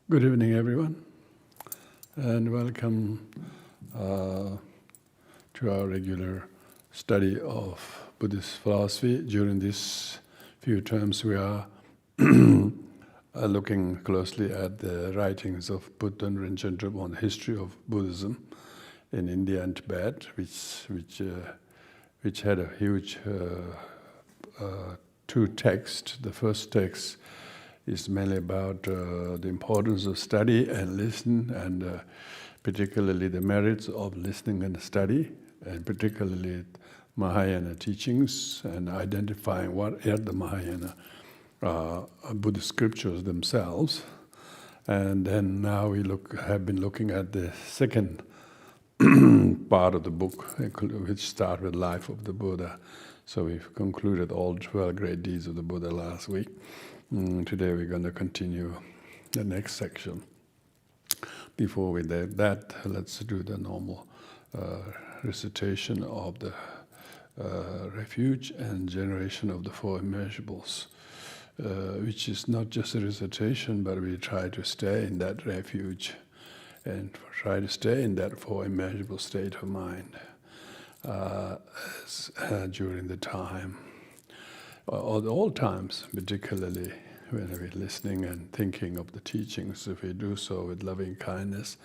Good evening, everyone, and welcome to our regular study of Buddhist philosophy. During these few terms, we are looking closely at the writings of Buton Rinchen Drub on the history of Buddhism in India and Tibet, which had a huge two texts. The first text is mainly about the importance of study and listen, and particularly the merits of listening and study, and particularly Mahayana teachings, and identifying what are the Mahayana Buddhist scriptures themselves. And then now we have been looking at the second part of the book, which starts with Life of the Buddha. So we've concluded all 12 great deeds of the Buddha last week. Today we're going to continue the next section. Before we do that, let's do the normal recitation of the refuge and generation of the four immeasurables, which is not just a recitation, but we try to stay in that refuge and try to stay in that four immeasurable state of mind during the time. All times, particularly when we're listening and thinking of the teachings, if we do so with loving kindness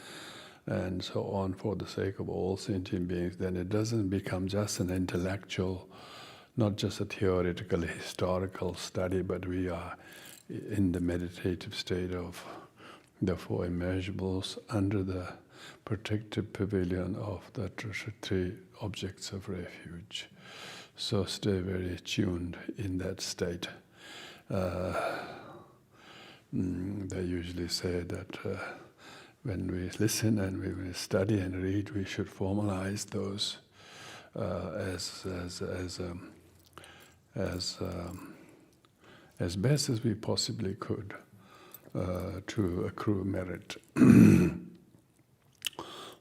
and so on for the sake of all sentient beings, then it doesn't become just an intellectual, not just a theoretical, historical study, but we are in the meditative state of the four immeasurables under the protective pavilion of the three objects of refuge. So stay very tuned in that state. They usually say that when we listen and we study and read, we should formalize those as best as we possibly could to accrue merit.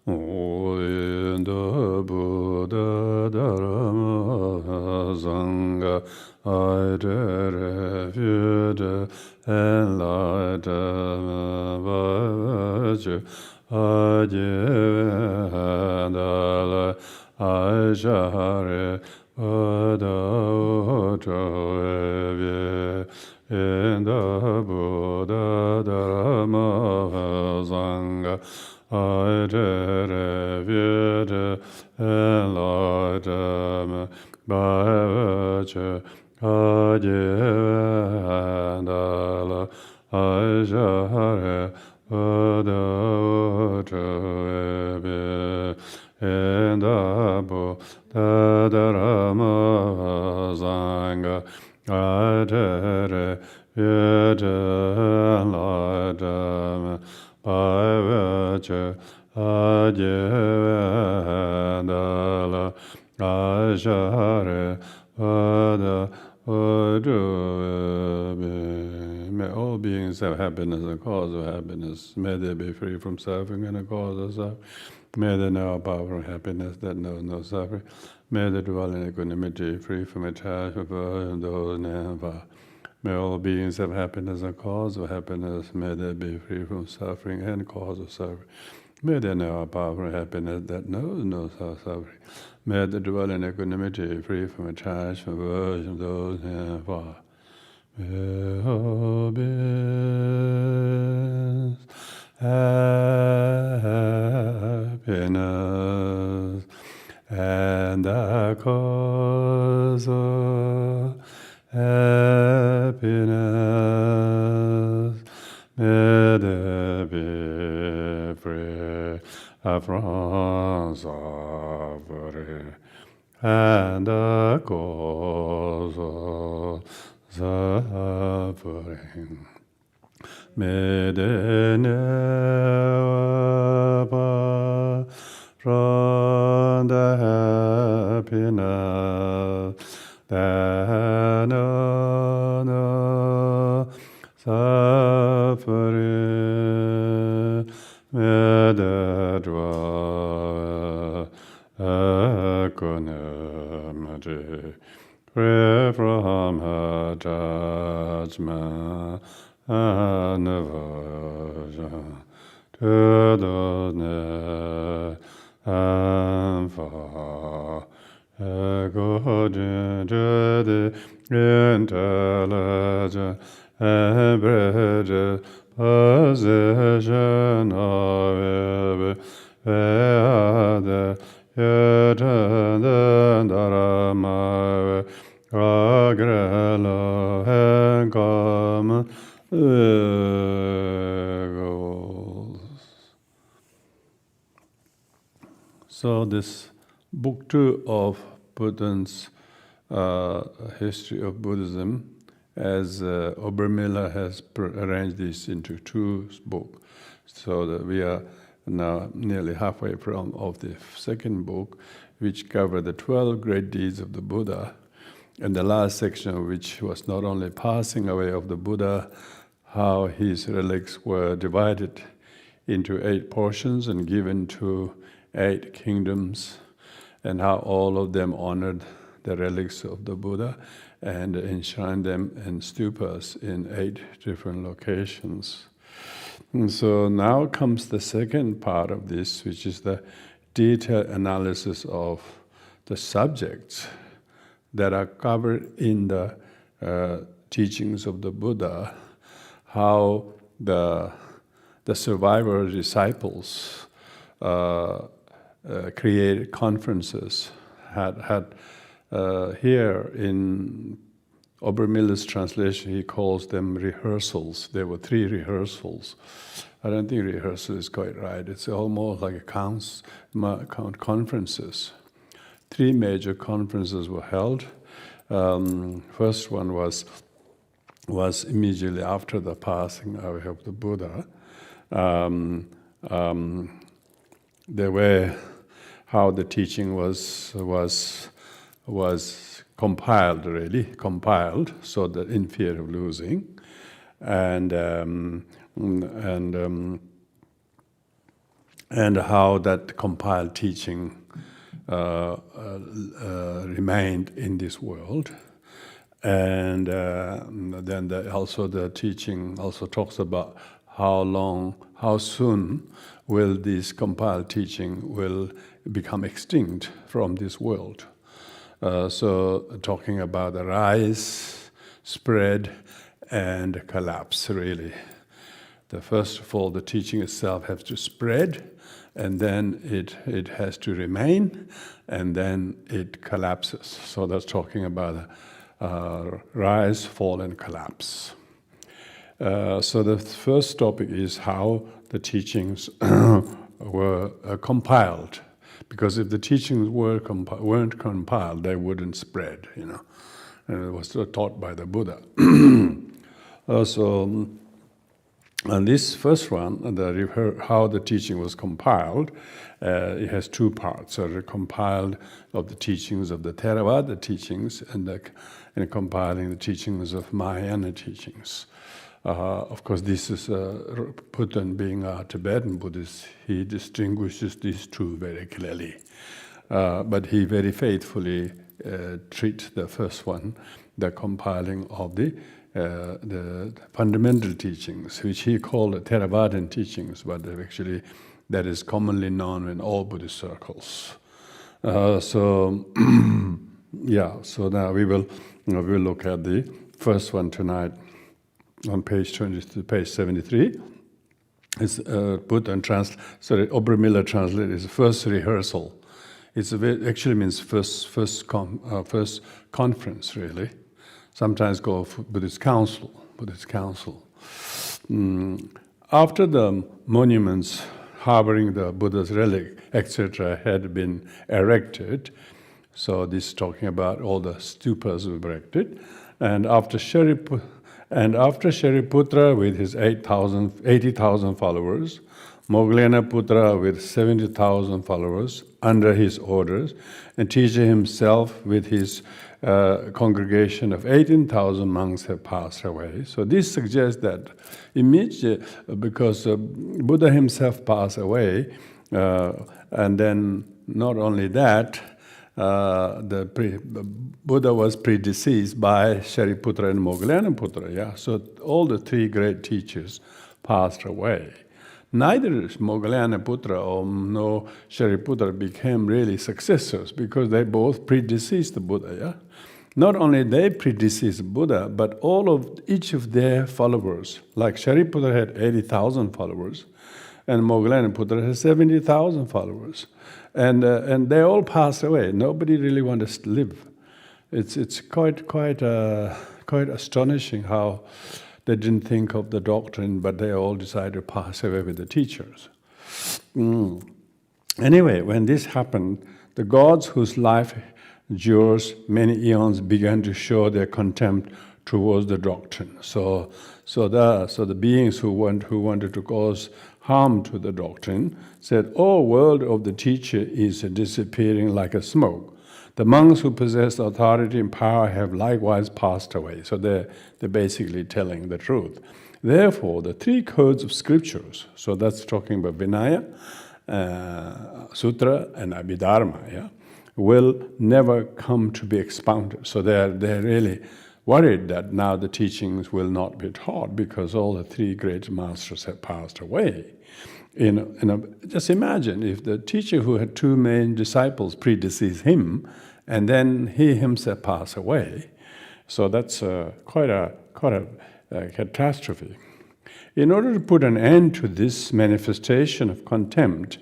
In the Buddha Dharma Sangha, identified enlightenment by virtue, identified I share authoritative in the Buddha Dharma Sangha. Identified enlightenment by virtue, identified I share authoritative in the Buddha Dharma Sangha. Identified enlightenment by virtue, identified I share may all beings have happiness and cause of happiness. May they be free from suffering and a cause of suffering. May they know a power of happiness that knows no suffering. May they dwell in equanimity, free from attachment for those never. May all beings have happiness and cause of happiness. May they be free from suffering and cause of suffering. May they know a power of happiness that knows no suffering. May they dwell in equanimity, free from attachment, aversion, those never. May all beings happiness and the cause of happiness. May they be free from suffering and the cause of suffering. May they never part from the happiness that knows no suffering. May they dwell equanimity, free from attachment Possession of So this book 2 of Buton's History of Buddhism, as Obermiller has arranged this into 2 books, so that we are now nearly halfway of the second book, which cover the 12 great deeds of the Buddha, and the last section of which was not only passing away of the Buddha, how his relics were divided into 8 portions and given to 8 kingdoms, and how all of them honored the relics of the Buddha and enshrined them in stupas in 8 different locations. And so now comes the second part of this, which is the detailed analysis of the subjects that are covered in the teachings of the Buddha, how the survivor disciples created conferences, had here in Obermiller's translation, he calls them rehearsals. There were 3 rehearsals. I don't think rehearsal is quite right. It's almost like conferences. 3 major conferences were held. First one was immediately after the passing away of the Buddha. There were how the teaching was compiled, so that in fear of losing, and how that compiled teaching remained in this world, and then also the teaching also talks about how soon will this compiled teaching will become extinct from this world. So talking about the rise, spread, and collapse, really. First of all, the teaching itself has to spread, and then it has to remain, and then it collapses. So that's talking about rise, fall, and collapse. So the first topic is how the teachings were compiled. Because if the teachings weren't compiled, they wouldn't spread, And it was taught by the Buddha. And this first one, how the teaching was compiled, it has 2 parts. So the compiled of the teachings of the Theravada teachings and compiling the teachings of Mahayana teachings. Of course, this is Buton being a Tibetan Buddhist. He distinguishes these 2 very clearly. But he very faithfully treats the first one, the compiling of the fundamental teachings, which he called the Theravadan teachings, but actually that is commonly known in all Buddhist circles. So now we will look at the first one tonight on page 20 to page 73. It's Obermiller translated as first rehearsal. Actually means first conference, really. Sometimes called Buddhist council. After the monuments harboring the Buddha's relic, etc., had been erected, so this is talking about all the stupas were erected, and after Shariputra with his 80,000 followers, Moggallanaputra with 70,000 followers under his orders, and Teacher himself with his congregation of 18,000 monks have passed away. So this suggests that immediately, because Buddha himself passed away, and then not only that, Buddha was predeceased by Shariputra and Moggallanaputra. Yeah, so all the three great teachers passed away. Neither Moggallanaputra or no Shariputra became really successors because they both predeceased the Buddha. Yeah, not only they predeceased Buddha, but each of their followers. Like Shariputra had 80,000 followers, and Moggallanaputra has 70,000 followers. And they all passed away. Nobody really wanted to live. It's quite astonishing how they didn't think of the doctrine, but they all decided to pass away with the teachers. Anyway, when this happened, the gods whose life endures many eons began to show their contempt towards the doctrine. So the beings who wanted to cause harm to the doctrine said, "Oh, world of the teacher is disappearing like a smoke. The monks who possess authority and power have likewise passed away." So they're basically telling the truth. Therefore, the three codes of scriptures, so that's talking about Vinaya, Sutra, and Abhidharma, yeah, will never come to be expounded. So they're really worried that now the teachings will not be taught because all the three great masters have passed away. Just imagine if the teacher who had two main disciples predeceased him, and then he himself passed away. So that's quite a catastrophe. In order to put an end to this manifestation of contempt,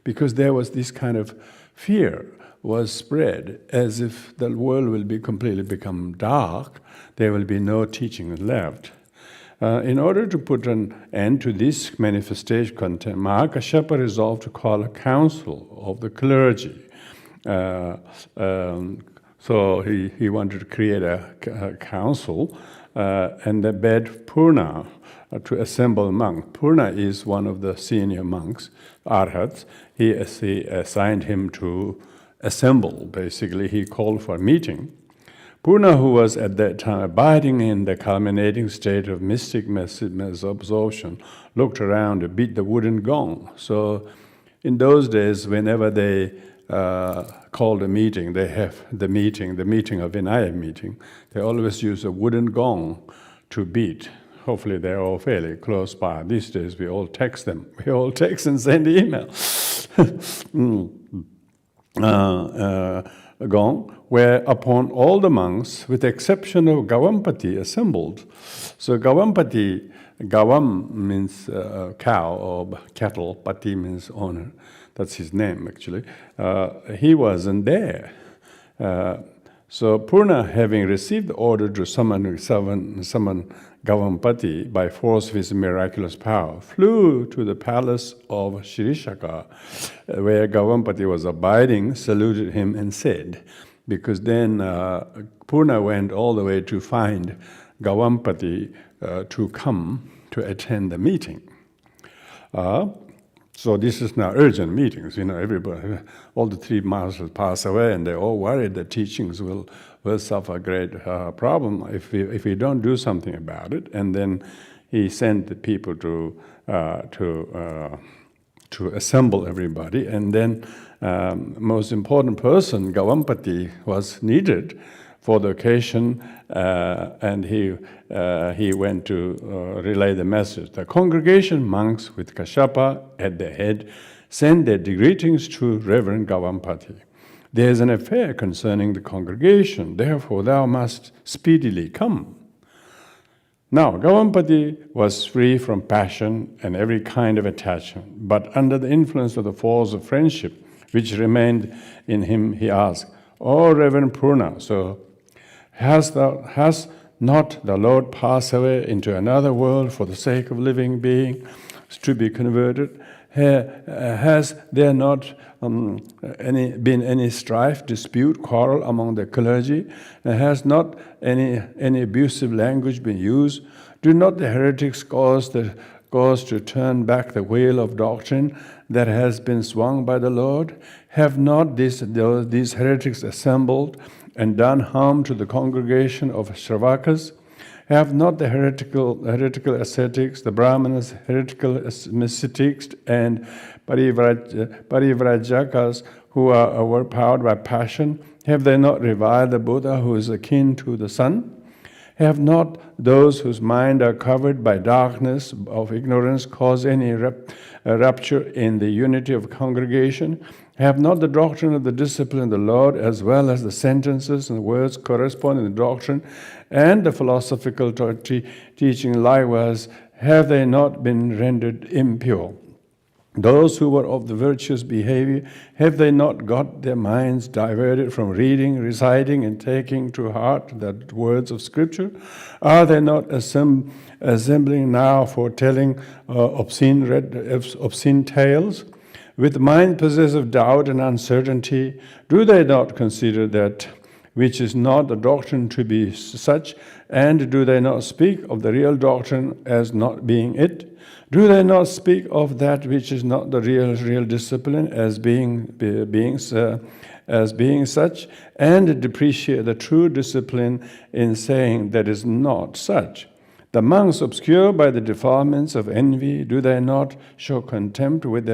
because there was this kind of fear was spread as if the world will be completely become dark, there will be no teaching left. In order to put an end to this manifestation contempt, Mahakashyapa resolved to call a council of the clergy. So he wanted to create a council and they bade Purna to assemble monks. Purna is one of the senior monks, Arhats. He assigned him to assemble, basically. He called for a meeting. Purna, who was at that time abiding in the culminating state of mystic absorption, looked around to beat the wooden gong. So in those days, whenever they called a meeting, they have the meeting of Vinaya meeting, they always use a wooden gong to beat. Hopefully they're all fairly close by. These days we all text them. We all text and send email. Gong, whereupon all the monks, with the exception of Gavampati, assembled. So Gavampati, Gavam means cow or cattle, Pati means owner. That's his name, actually. He wasn't there. So Purna, having received the order to summon Gavampati by force of his miraculous power, flew to the palace of Shirishaka, where Gavampati was abiding, saluted him and said, because then Purna went all the way to find Gavampati to come to attend the meeting. So this is now urgent meetings, everybody, all the three masters pass away and they're all worried that teachings will suffer a great problem if we don't do something about it. And then he sent the people to assemble everybody. And then most important person, Gavampati, was needed for the occasion, and he went to relay the message. The congregation monks with Kashyapa at their head send their greetings to Reverend Gavampati. There is an affair concerning the congregation, therefore thou must speedily come. Now, Gavampati was free from passion and every kind of attachment, but under the influence of the force of friendship which remained in him, he asked, "O Reverend Purna, so has not the Lord passed away into another world for the sake of living being to be converted? Has there not been any strife, dispute, quarrel among the clergy? Has not any abusive language been used? Do not the heretics cause to turn back the wheel of doctrine that has been swung by the Lord? Have not these heretics assembled and done harm to the congregation of Shravakas? Have not the heretical ascetics, the Brahmanas, heretical ascetics, and Parivrajaka's who are overpowered by passion? Have they not reviled the Buddha who is akin to the sun? Have not those whose mind are covered by darkness of ignorance caused any rupture in the unity of congregation? Have not the doctrine of the discipline of the Lord, as well as the sentences and words corresponding to the doctrine and the philosophical teaching likewise, have they not been rendered impure? Those who were of the virtuous behavior, have they not got their minds diverted from reading, reciting, and taking to heart the words of Scripture? Are they not assembling now for telling obscene tales? With mind possessed of doubt and uncertainty, do they not consider that which is not the doctrine to be such, and do they not speak of the real doctrine as not being it? Do they not speak of that which is not the real discipline as being such, and depreciate the true discipline in saying that is not such? The monks, obscured by the defilements of envy, do they not show contempt with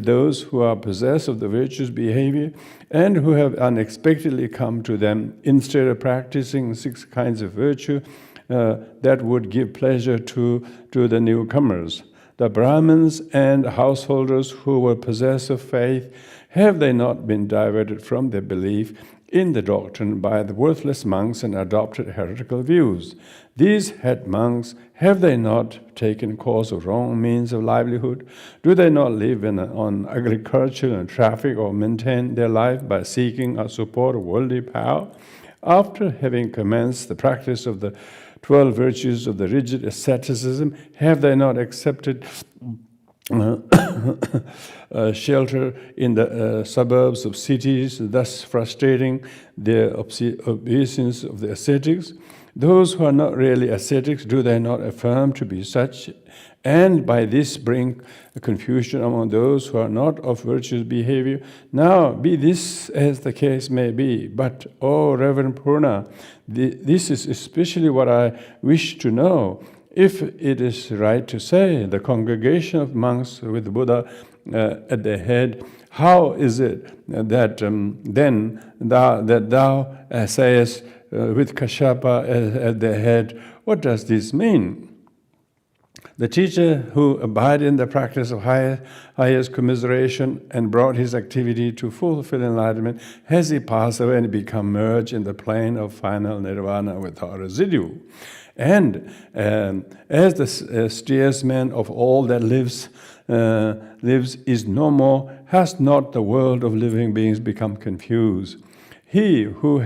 those who are possessed of the virtuous behavior and who have unexpectedly come to them, instead of practicing 6 kinds of virtue that would give pleasure to the newcomers? The Brahmins and householders who were possessed of faith, have they not been diverted from their belief in the doctrine by the worthless monks and adopted heretical views? These head monks, have they not taken course of wrong means of livelihood? Do they not live on agriculture and traffic, or maintain their life by seeking a support of worldly power? After having commenced the practice of the 12 virtues of the rigid asceticism, have they not accepted shelter in the suburbs of cities, thus frustrating the obeisance of the ascetics? Those who are not really ascetics, do they not affirm to be such, and by this bring confusion among those who are not of virtuous behavior? Now, be this as the case may be, but, O Reverend Purna, this is especially what I wish to know. If it is right to say the congregation of monks with Buddha at their head, how is it that then thou sayest with Kashyapa at their head? What does this mean? The teacher who abided in the practice of highest commiseration and brought his activity to fulfill enlightenment, has he passed away and become merged in the plane of final nirvana without residue? And as the steersman of all that lives is no more, has not the world of living beings become confused? He who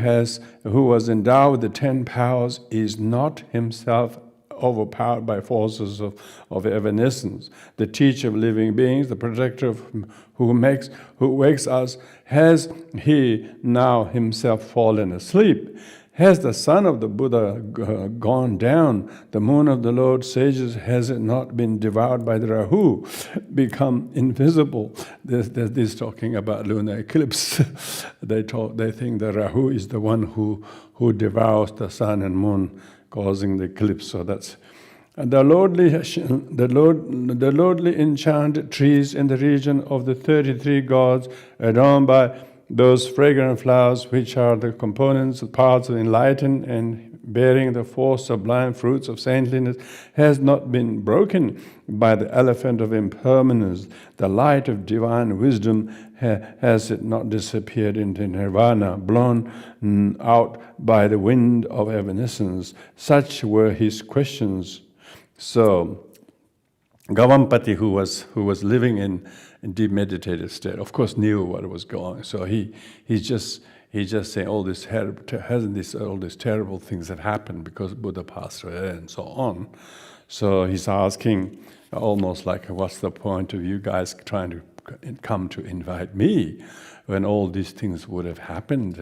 was endowed with the 10 powers is not himself overpowered by forces of evanescence. The teacher of living beings, the protector of who wakes us, has he now himself fallen asleep? Has the sun of the Buddha gone down? The moon of the Lord sages, has it not been devoured by the Rahu, become invisible? This talking about lunar eclipse. They think the Rahu is the one who devours the sun and moon, causing the eclipse. So that's the lordly enchanted trees in the region of the 33 gods, adorned by those fragrant flowers which are the components, parts of enlightened and bearing the 4 sublime fruits of saintliness, has not been broken by the elephant of impermanence. The light of divine wisdom, has it not disappeared into nirvana, blown out by the wind of evanescence? Such were his questions. So Gavampati, who was living in deep meditative state, of course knew what was going. So he's just saying all these terrible things that happened because Buddha passed away and so on. So he's asking almost like, what's the point of you guys trying to come to invite me when all these things would have happened?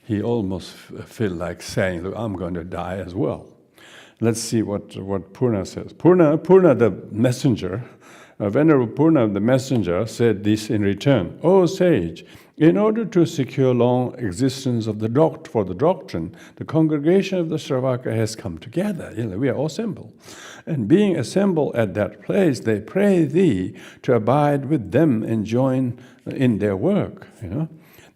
He almost feel like saying, look, I'm going to die as well. Let's see what Purna says. Purna the messenger, Venerable Purna the messenger said this in return. O sage, In order to secure long existence of the for the doctrine, the congregation of the Shravaka has come together. We are all assembled. And being assembled at that place, they pray thee to abide with them and join in their work.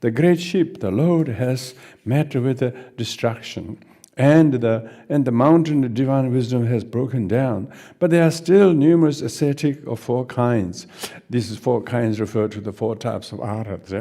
The great ship, the Lord, has met with a destruction. And the mountain of divine wisdom has broken down. But there are still numerous ascetic of 4 kinds. These 4 kinds refer to the 4 types of arhats.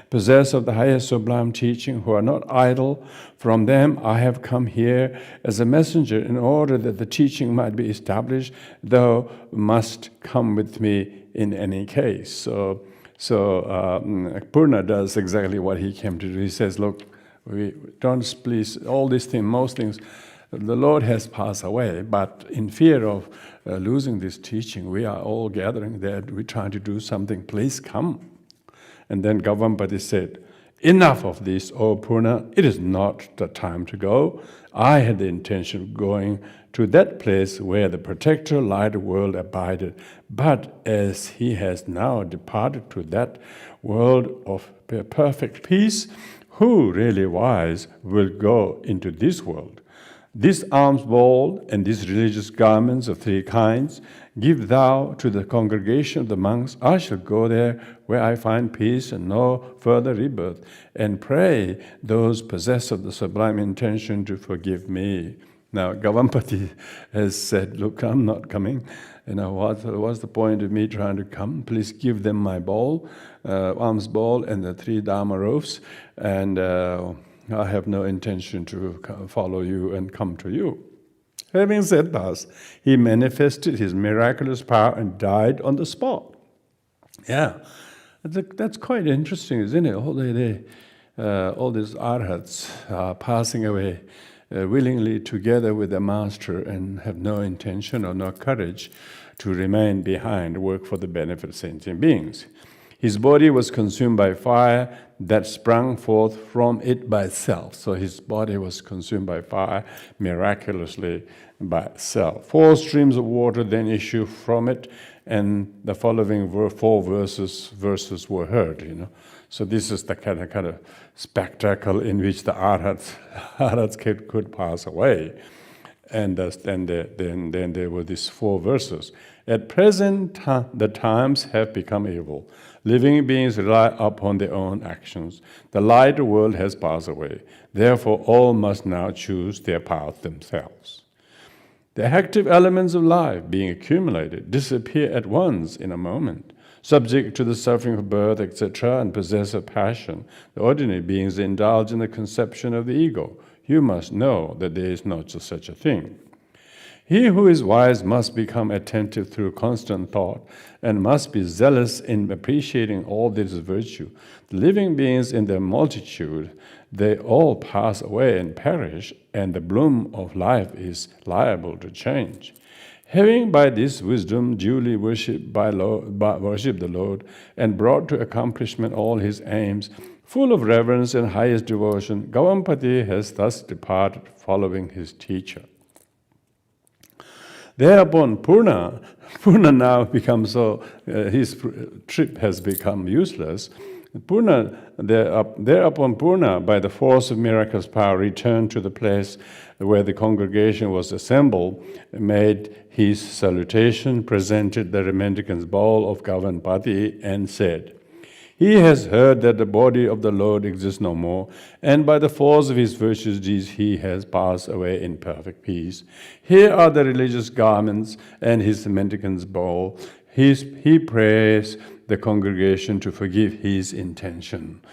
Possessed of the highest sublime teaching, who are not idle. From them I have come here as a messenger in order that the teaching might be established, though must come with me in any case. So Purna does exactly what he came to do. He says, look, we don't please, all these things, most things, the Lord has passed away, but in fear of losing this teaching, we are all gathering there, we're trying to do something, please come. And then Gavampati said, enough of this, O Purna, it is not the time to go. I had the intention of going to that place where the protector light world abided, but as he has now departed to that world of perfect peace, who really wise will go into this world? This alms bowl and these religious garments of 3 kinds, give thou to the congregation of the monks. I shall go there where I find peace and no further rebirth, and pray those possessed of the sublime intention to forgive me. Now, Gavampati has said, look, I'm not coming. What's the point of me trying to come? Please give them my bowl, alms bowl, and the 3 dharma robes, and I have no intention to follow you and come to you. Having said thus, he manifested his miraculous power and died on the spot. Yeah, that's quite interesting, isn't it? All these arhats are passing away willingly together with the master and have no intention or no courage to remain behind, work for the benefit of sentient beings. His body was consumed by fire that sprang forth from it by itself. So his body was consumed by fire miraculously by itself. 4 streams of water then issue from it, and the following 4 verses were heard. So this is the kind of spectacle in which the arhats could pass away. And then there were these 4 verses. At present, the times have become evil. Living beings rely upon their own actions. The lighter world has passed away. Therefore, all must now choose their path themselves. The active elements of life, being accumulated, disappear at once in a moment. Subject to the suffering of birth, etc., and possess of passion, the ordinary beings indulge in the conception of the ego. You must know that there is not such a thing. He who is wise must become attentive through constant thought and must be zealous in appreciating all that is virtue. The living beings in their multitude, they all pass away and perish, and the bloom of life is liable to change. Having by this wisdom duly worshipped the Lord and brought to accomplishment all his aims, full of reverence and highest devotion, Gavampati has thus departed following his teacher. Thereupon Purna now becomes his trip has become useless. Thereupon Purna, by the force of miraculous power, returned to the place where the congregation was assembled, made his salutation, presented the mendicant's bowl of Gavampati, and said, he has heard that the body of the Lord exists no more, and by the force of his virtuous deeds he has passed away in perfect peace. Here are the religious garments and his mendicant's bowl. He prays the congregation to forgive his intention.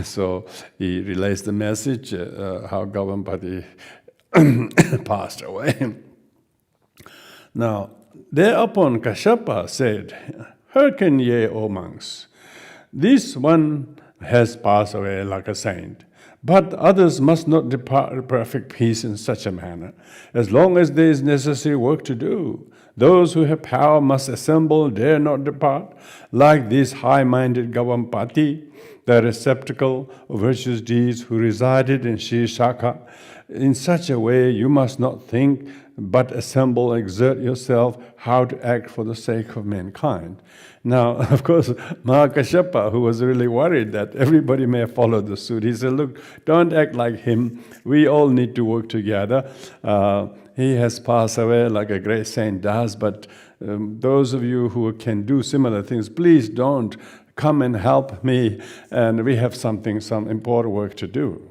So he relays the message, how Gavampati passed away. Now, thereupon Kashyapa said, hearken ye, O monks. This one has passed away like a saint, but others must not depart in perfect peace in such a manner, as long as there is necessary work to do. Those who have power must assemble, dare not depart, like this high-minded Gavampati. the receptacle of virtuous deeds, who resided in Shishaka. In such a way, you must not think, but assemble, exert yourself, how to act for the sake of mankind. Now, of course, Mahakashyapa, who was really worried that everybody may follow the suit, he said, look, don't act like him. We all need to work together. He has passed away like a great saint does, but those of you who can do similar things, please don't come and help me, and we have some important work to do.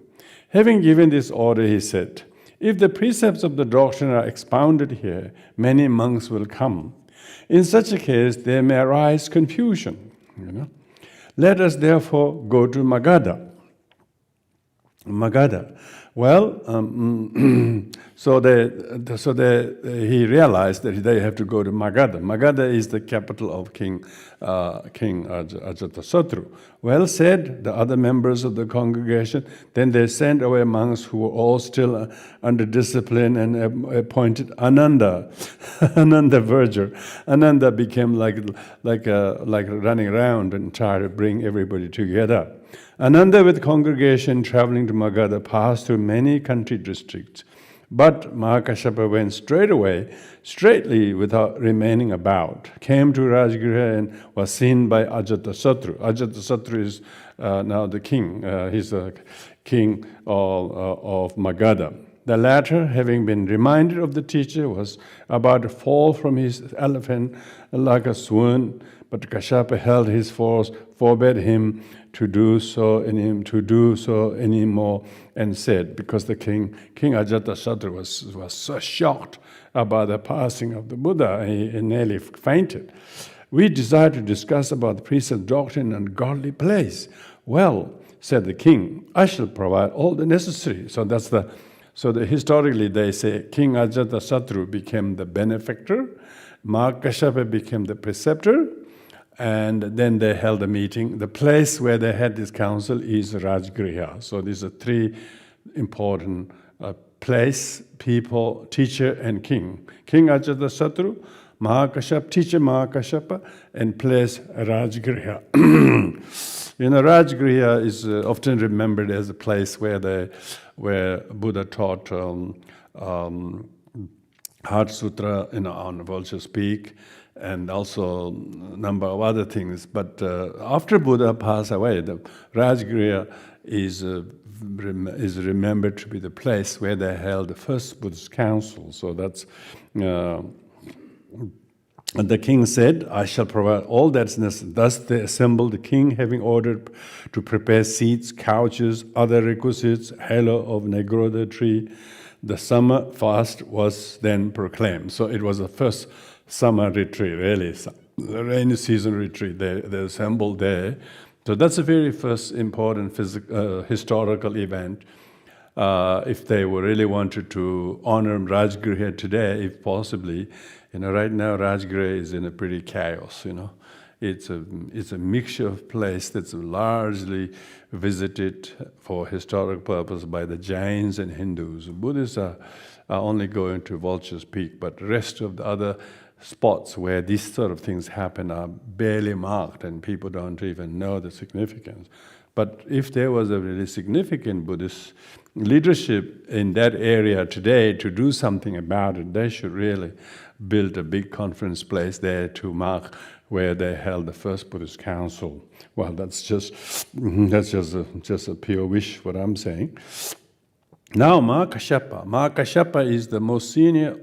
Having given this order, he said, if the precepts of the doctrine are expounded here, many monks will come. In such a case, there may arise confusion. Let us therefore go to Magadha. Well, he realized that they have to go to Magadha. Magadha is the capital of King Ajatasattu. Well said, the other members of the congregation. Then they sent away monks who were all still under discipline and appointed Ananda, Ananda verger. Ananda became like running around and trying to bring everybody together. Ananda with congregation traveling to Magadha passed through many country districts. But Mahakashyapa went straightly without remaining about, came to Rajgriha and was seen by Ajatasattu. Ajatasattu is now the king. He's the king of Magadha. The latter, having been reminded of the teacher, was about to fall from his elephant like a swan, but Kashyapa held his force, forbade him to do so anymore, and said, because the King Ajatasattu was so shocked about the passing of the Buddha, he nearly fainted. We desire to discuss about the precept doctrine and godly place. Well, said the king, I shall provide all the necessary. So historically they say King Ajatasattu became the benefactor, Mahakashyapa became the preceptor, and then they held a meeting. The place where they had this council is Rajgriha. So these are three important place, people, teacher, and king. King Ajatasattu, Mahakashyapa, teacher Mahakashyapa, and place Rajgriha. Rajgriha is often remembered as a place where Buddha taught Heart Sutra on Vulture's Peak, and also a number of other things. But after Buddha passed away, the Rajgriha is remembered to be the place where they held the first Buddhist council. So that's, the king said, I shall provide all that's necessary. Thus they assembled, the king having ordered to prepare seats, couches, other requisites, halo of Negroda tree. The summer fast was then proclaimed. So it was the first summer retreat, really, the rainy season retreat. They assembled there. So that's the very first important historical event. If they really wanted to honor Rajgriha today, if possibly, right now Rajgriha is in a pretty chaos. It's a mixture of place that's largely visited for historic purpose by the Jains and Hindus. Buddhists are only going to Vulture's Peak, but the rest of the other spots where these sort of things happen are barely marked and people don't even know the significance. But if there was a really significant Buddhist leadership in that area today to do something about it, they should really build a big conference place there to mark where they held the first Buddhist council. Well, that's just a pure wish, what I'm saying. Now Mahakashyapa. Mahakashyapa is the most senior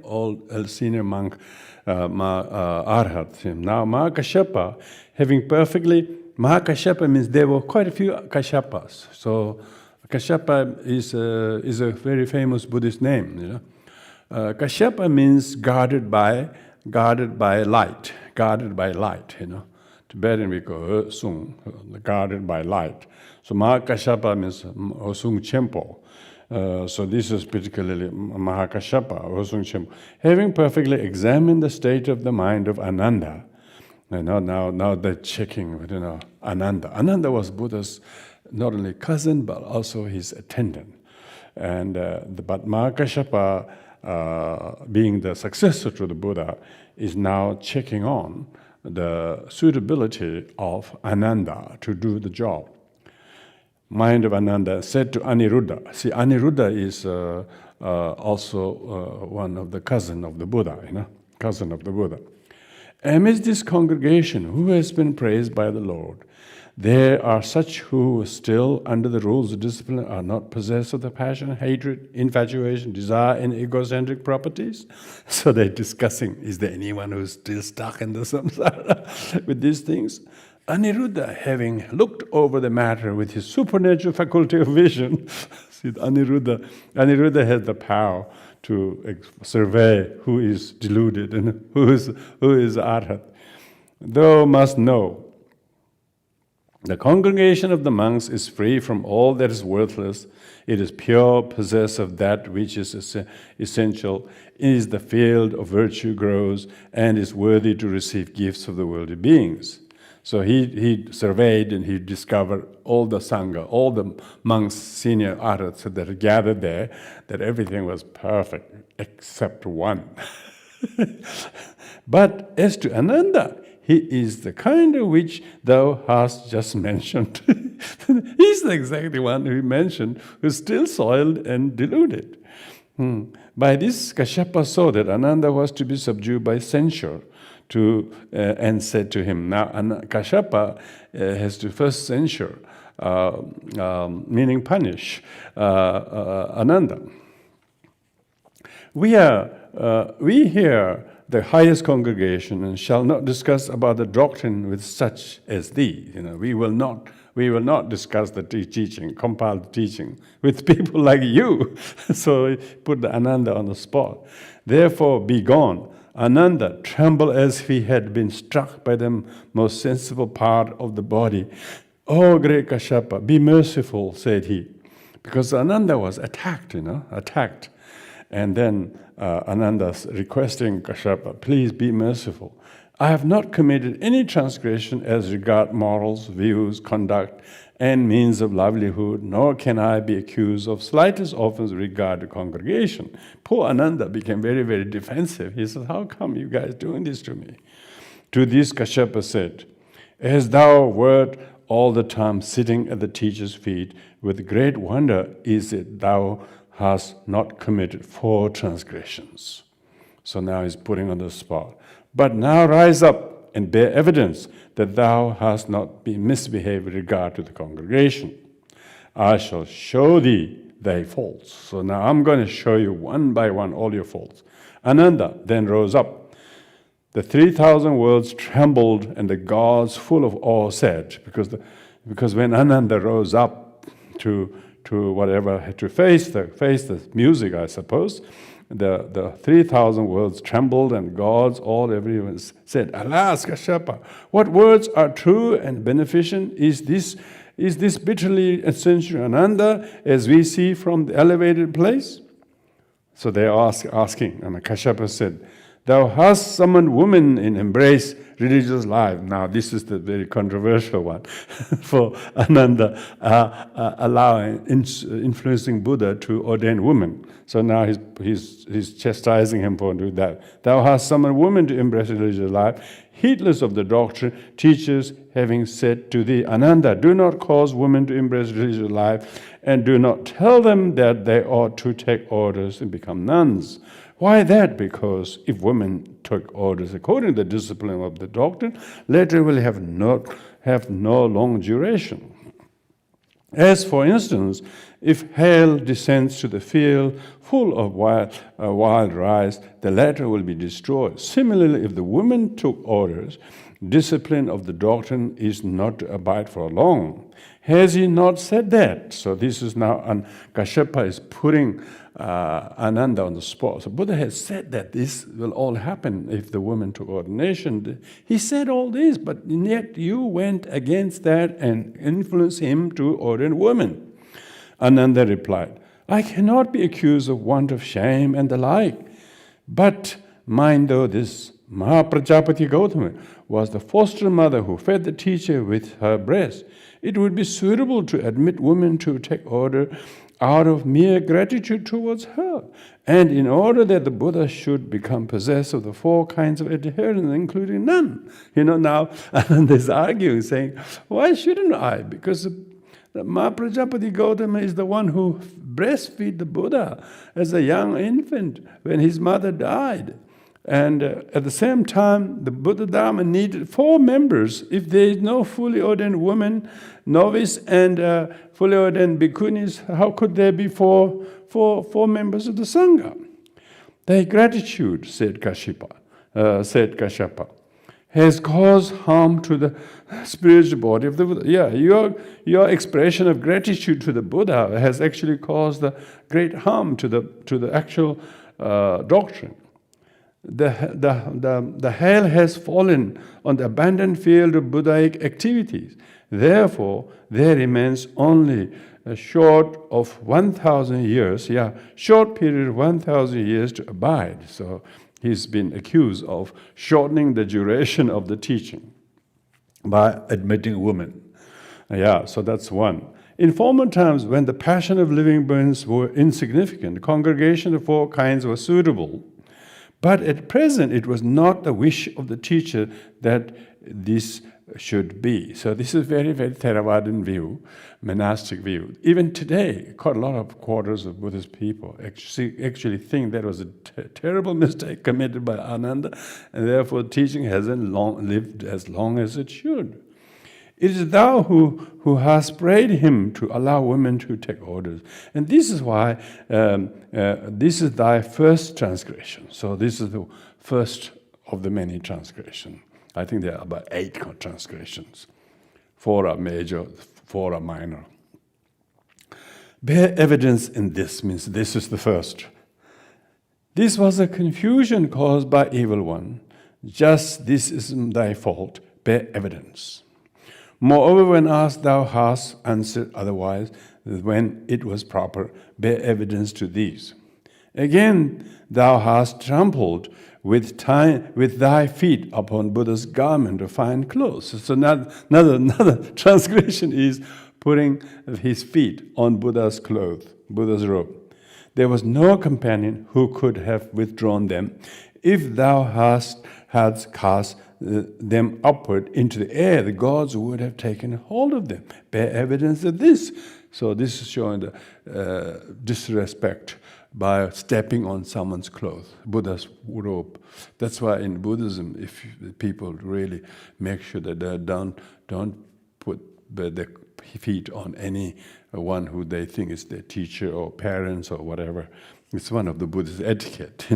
monk, Arhat. Now Mahakashyapa, Mahakashyapa means there were quite a few Kashyapas. So Kashyapa is a very famous Buddhist name. Kashyapa means guarded by light. Tibetan we call Sung, guarded by light. So Mahakashyapa means Sung Chempo. So this is particularly Mahakashyapa, Osung Chempo. Having perfectly examined the state of the mind of Ananda, now they're checking, Ananda. Ananda was Buddha's not only cousin, but also his attendant. But Mahakashyapa, being the successor to the Buddha, is now checking on the suitability of Ananda to do the job. mind of Ananda, said to Aniruddha. See, Aniruddha is also one of the cousin of the Buddha, cousin of the Buddha. Amidst this congregation, who has been praised by the Lord, there are such who still, under the rules of discipline, are not possessed of the passion, hatred, infatuation, desire, and egocentric properties. So they're discussing, is there anyone who's still stuck in the samsara with these things? Aniruddha, having looked over the matter with his supernatural faculty of vision, see, Aniruddha has the power to survey who is deluded and who is arhat. Thou must know, the congregation of the monks is free from all that is worthless. It is pure, possessed of that which is essential, is the field of virtue grows, and is worthy to receive gifts of the worldly beings. So he surveyed and he discovered all the Sangha, all the monks, senior arhats that are gathered there, that everything was perfect except one. But as to Ananda, he is the kind of which thou hast just mentioned. He's the exact one who mentioned, who's still soiled and deluded. By this, Kashyapa saw that Ananda was to be subdued by censure, and said to him, now Kashyapa has to first censure, meaning punish Ananda. We hear the highest congregation and shall not discuss about the doctrine with such as thee. We will not discuss the teaching, compiled teaching with people like you. So he put the Ananda on the spot. Therefore, be gone. Ananda trembled as if he had been struck by the most sensible part of the body. Oh, great Kashyapa, be merciful, said he. Because Ananda was attacked. And then Ananda's requesting Kashyapa, please be merciful. I have not committed any transgression as regard morals, views, conduct, and means of livelihood, nor can I be accused of slightest offense with regard to congregation. Poor Ananda became very, very defensive. He said, how come you guys doing this to me? To this Kashyapa said, as thou wert all the time sitting at the teacher's feet, with great wonder is it thou hast not committed 4 transgressions. So now he's putting on the spot. But now rise up and bear evidence that thou hast not been misbehaved with regard to the congregation. I shall show thee thy faults. So now I'm going to show you one by one all your faults. Ananda then rose up. The 3,000 worlds trembled, and the gods, full of awe, said, because when Ananda rose up to whatever, to face the music, I suppose, the 3,000 worlds trembled, and gods, everyone said, alas, Kashyapa, what words are true and beneficent? Is this bitterly essential Ananda, as we see from the elevated place? So they are asking, and Kashyapa said, thou hast summoned women in embrace religious life. Now this is the very controversial one for Ananda, influencing Buddha to ordain women. So now he's chastising him for doing that. Thou hast summoned women to embrace religious life, heedless of the doctrine, teachers having said to thee, Ananda, do not cause women to embrace religious life, and do not tell them that they ought to take orders and become nuns. Why that? Because if women took orders according to the discipline of the doctrine, later will have no long duration. As for instance, if hail descends to the field full of wild rice, the latter will be destroyed. Similarly, if the women took orders, discipline of the doctrine is not to abide for long. Has he not said that? So this is now, and Kashyapa is putting Ananda on the spot. So Buddha has said that this will all happen if the woman took ordination. He said all this, but yet you went against that and influenced him to ordain women. Ananda replied, I cannot be accused of want of shame and the like. But mind though this, Mahaprajapati Gautama was the foster mother who fed the teacher with her breast. It would be suitable to admit women to take order out of mere gratitude towards her, and in order that the Buddha should become possessed of the 4 kinds of adherents, including none. Now Ananda is arguing, saying, why shouldn't I? Because Prajapati Gautama is the one who breastfed the Buddha as a young infant when his mother died. And at the same time, the Buddha Dharma needed 4 members. If there is no fully ordained woman, novice, and fully ordained bhikkhunis, how could there be four members of the Sangha? Their gratitude, said Kashyapa, has caused harm to the spiritual body of the Buddha. Yeah, your expression of gratitude to the Buddha has actually caused the great harm to the actual doctrine. The hail has fallen on the abandoned field of Buddhaic activities. Therefore, there remains only a short of 1,000 years, short period of 1,000 years to abide. So he's been accused of shortening the duration of the teaching by admitting women. So that's one. In former times, when the passion of living beings were insignificant, the congregation of 4 kinds was suitable. But at present, it was not the wish of the teacher that this should be. So this is very, very Theravadan view, monastic view. Even today, quite a lot of quarters of Buddhist people actually think that was a terrible mistake committed by Ananda, and therefore teaching hasn't lived as long as it should. It is thou who hast prayed him to allow women to take orders. And this is why, this is thy first transgression. So this is the first of the many transgressions. I think there are about 8 transgressions. 4 are major, 4 are minor. Bear evidence in this means this is the first. This was a confusion caused by evil one. Just this is thy fault. Bear evidence. Moreover, when asked, thou hast answered otherwise, when it was proper, bear evidence to these. Again, thou hast trampled with thy feet upon Buddha's garment of fine clothes. So another transgression is putting his feet on Buddha's clothes, Buddha's robe. There was no companion who could have withdrawn them. If thou hadst cast them upward into the air, the gods would have taken hold of them. Bear evidence of this. So this is showing the disrespect by stepping on someone's clothes, Buddha's robe. That's why in Buddhism, if people really make sure that they don't put their feet on anyone who they think is their teacher or parents or whatever. It's one of the Buddhist etiquette,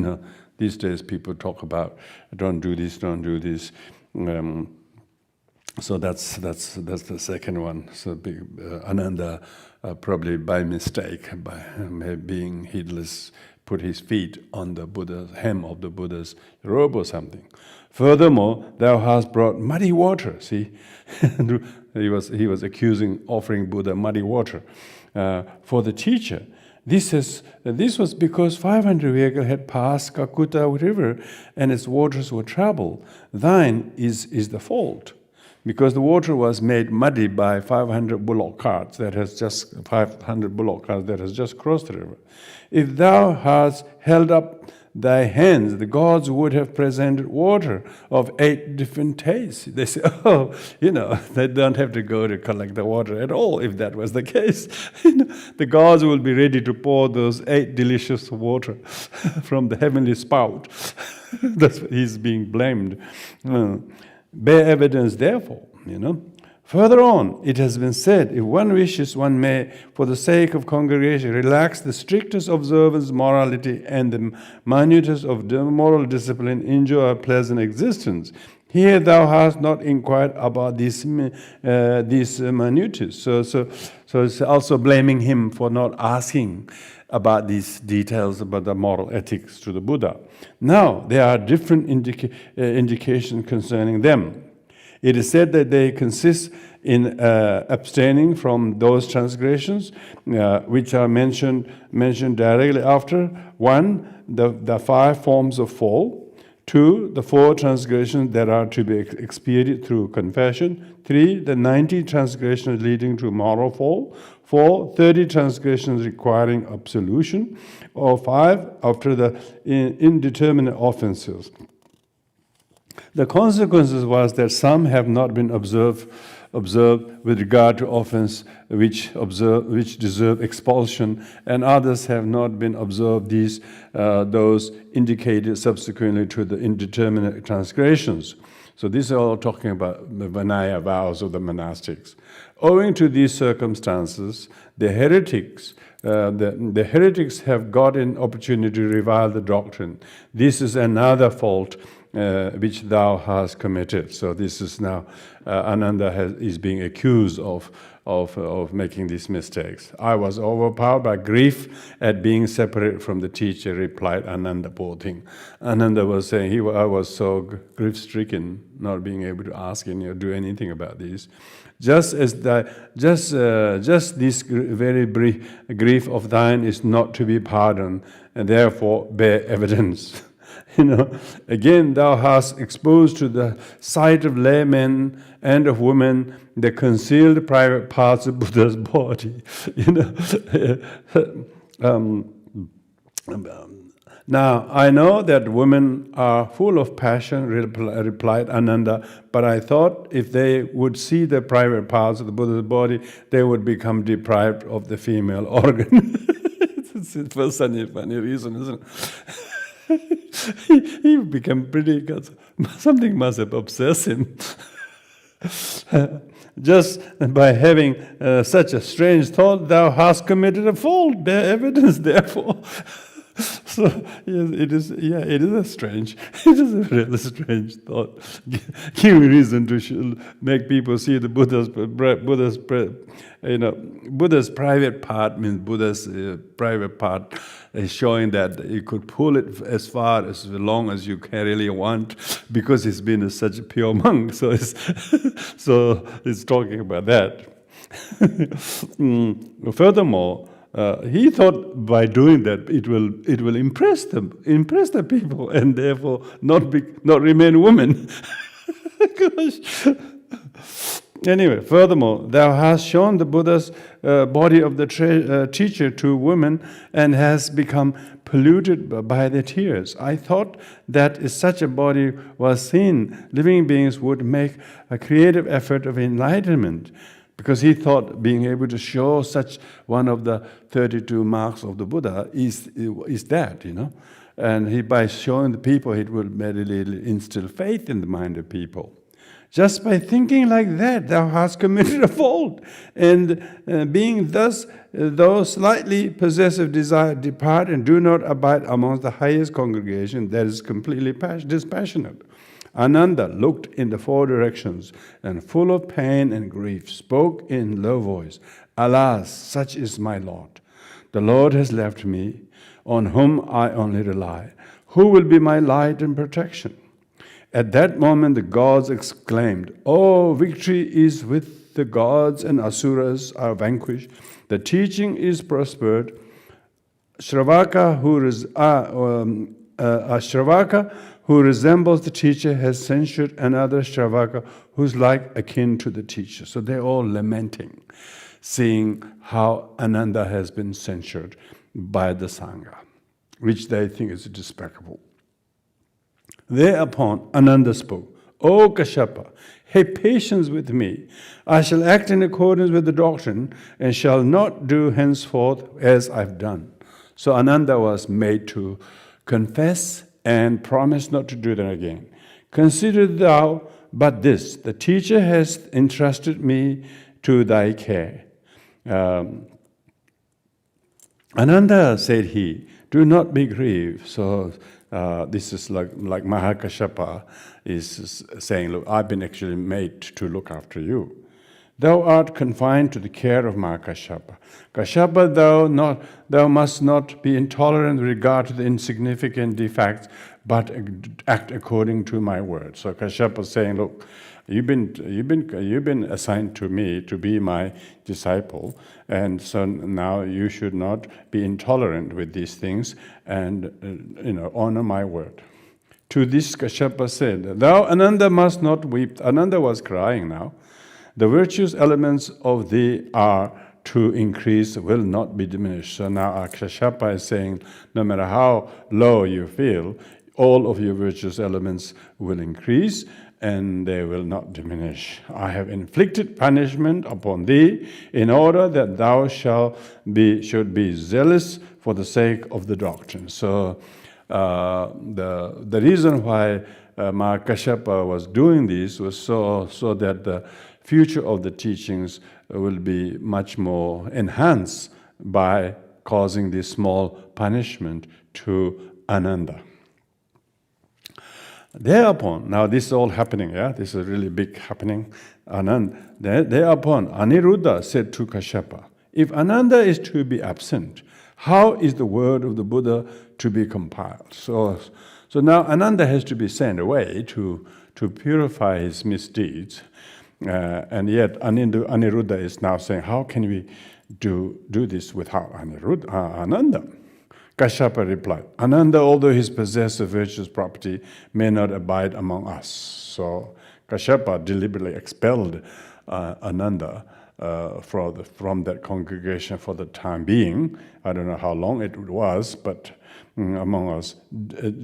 These days people talk about don't do this. So that's the second one. So Ananda probably by mistake, by being heedless, put his feet on the Buddha's hem of the Buddha's robe or something. Furthermore, thou hast brought muddy water. See, he was accusing offering Buddha muddy water for the teacher. This was because 500 vehicles had passed Kakuta River and its waters were troubled. Thine is the fault, because the water was made muddy by 500 bullock carts that has just crossed the river. If thou hast held up thy hands, the gods would have presented water of 8 different tastes. They say, they don't have to go to collect the water at all if that was the case. The gods will be ready to pour those 8 delicious water from the heavenly spout. That's what he's being blamed. Bear evidence, therefore, Further on, it has been said, if one wishes, one may, for the sake of congregation, relax the strictest observance morality and the minutest of moral discipline, enjoy a pleasant existence. Here thou hast not inquired about these minutiae. So it's also blaming him for not asking about these details about the moral ethics to the Buddha. Now, there are different indications concerning them. It is said that they consist in abstaining from those transgressions which are mentioned directly after. 1, the 5 forms of fall. 2, the 4 transgressions that are to be expiated through confession. 3, the 90 transgressions leading to moral fall. 4, 30 transgressions requiring absolution. Or 5, after the indeterminate offenses. The consequences was that some have not been observed observed with regard to offense which deserve expulsion, and others have not been observed those indicated subsequently to the indeterminate transgressions. So these are all talking about the Vinaya vows of the monastics. Owing to these circumstances, the heretics have got an opportunity to revile the doctrine. This is another fault which thou hast committed. So this is now Ananda is being accused of making these mistakes. I was overpowered by grief at being separated from the teacher, replied Ananda, poor thing. Ananda was saying I was so grief-stricken, not being able to ask him or do anything about this. Just this very grief of thine is not to be pardoned, and therefore bear evidence. Again, thou hast exposed to the sight of laymen and of women the concealed private parts of Buddha's body. Now, I know that women are full of passion, replied Ananda, but I thought if they would see the private parts of the Buddha's body, they would become deprived of the female organ. It's the first funny reason, isn't it? He became pretty, something must have obsessed him. Just by having such a strange thought, thou hast committed a fault, bear evidence therefore. So it is a strange, it is a really strange thought. Give reason to make people see the Buddha's private part means Buddha's private part is showing that you could pull it as far as long as you can really want, because he's been such a pure monk. So it's talking about that. Furthermore, he thought by doing that it will impress the people, and therefore not remain women. Gosh. Anyway, furthermore, thou hast shown the Buddha's body of the teacher to women and has become polluted by their tears. I thought that if such a body was seen, living beings would make a creative effort of enlightenment, because he thought being able to show such one of the 32 marks of the Buddha is that, and by showing the people, it will readily instill faith in the mind of people. Just by thinking like that, thou hast committed a fault, and being thus, though slightly possessive desire, depart and do not abide amongst the highest congregation that is completely dispassionate. Ananda looked in the four directions, and full of pain and grief, spoke in low voice, Alas, such is my lot. The Lord has left me, on whom I only rely. Who will be my light and protection? At that moment the gods exclaimed, Oh, victory is with the gods, and asuras are vanquished. The teaching is prospered. Shravaka, who resembles the teacher, has censured another Shravaka who's like akin to the teacher. So they're all lamenting, seeing how Ananda has been censured by the Sangha, which they think is despicable. Thereupon Ananda spoke, O Kashyapa, have patience with me. I shall act in accordance with the doctrine and shall not do henceforth as I've done. So Ananda was made to confess and promise not to do that again. Consider thou but this, the teacher has entrusted me to thy care. Ananda, said he, do not be grieved. So this is like Mahakashyapa is saying, look, I've been actually made to look after you. Thou art confined to the care of Mahakashyapa. Kashyapa, thou must not be intolerant with regard to the insignificant defects, but act according to my word. So Kashyapa is saying, look, you've been assigned to me to be my disciple, and so now you should not be intolerant with these things, and honor my word. To this Kashyapa said, Thou, Ananda, must not weep. Ananda was crying now. The virtuous elements of thee are to increase, will not be diminished. So now Kashyapa is saying, no matter how low you feel, all of your virtuous elements will increase, and they will not diminish. I have inflicted punishment upon thee in order that thou should be zealous for the sake of the doctrine. So the reason why Mahakashyapa was doing this was so that the future of the teachings will be much more enhanced by causing this small punishment to Ananda. Thereupon, now this is all happening, yeah? This is a really big happening. Thereupon, Aniruddha said to Kashyapa, if Ananda is to be absent, how is the word of the Buddha to be compiled? So now Ananda has to be sent away to purify his misdeeds. And yet Aniruddha is now saying, how can we do this without Ananda? Kashyapa replied, Ananda, although he possesses a virtuous property, may not abide among us. So Kashyapa deliberately expelled Ananda from that congregation for the time being. I don't know how long it was, but among us,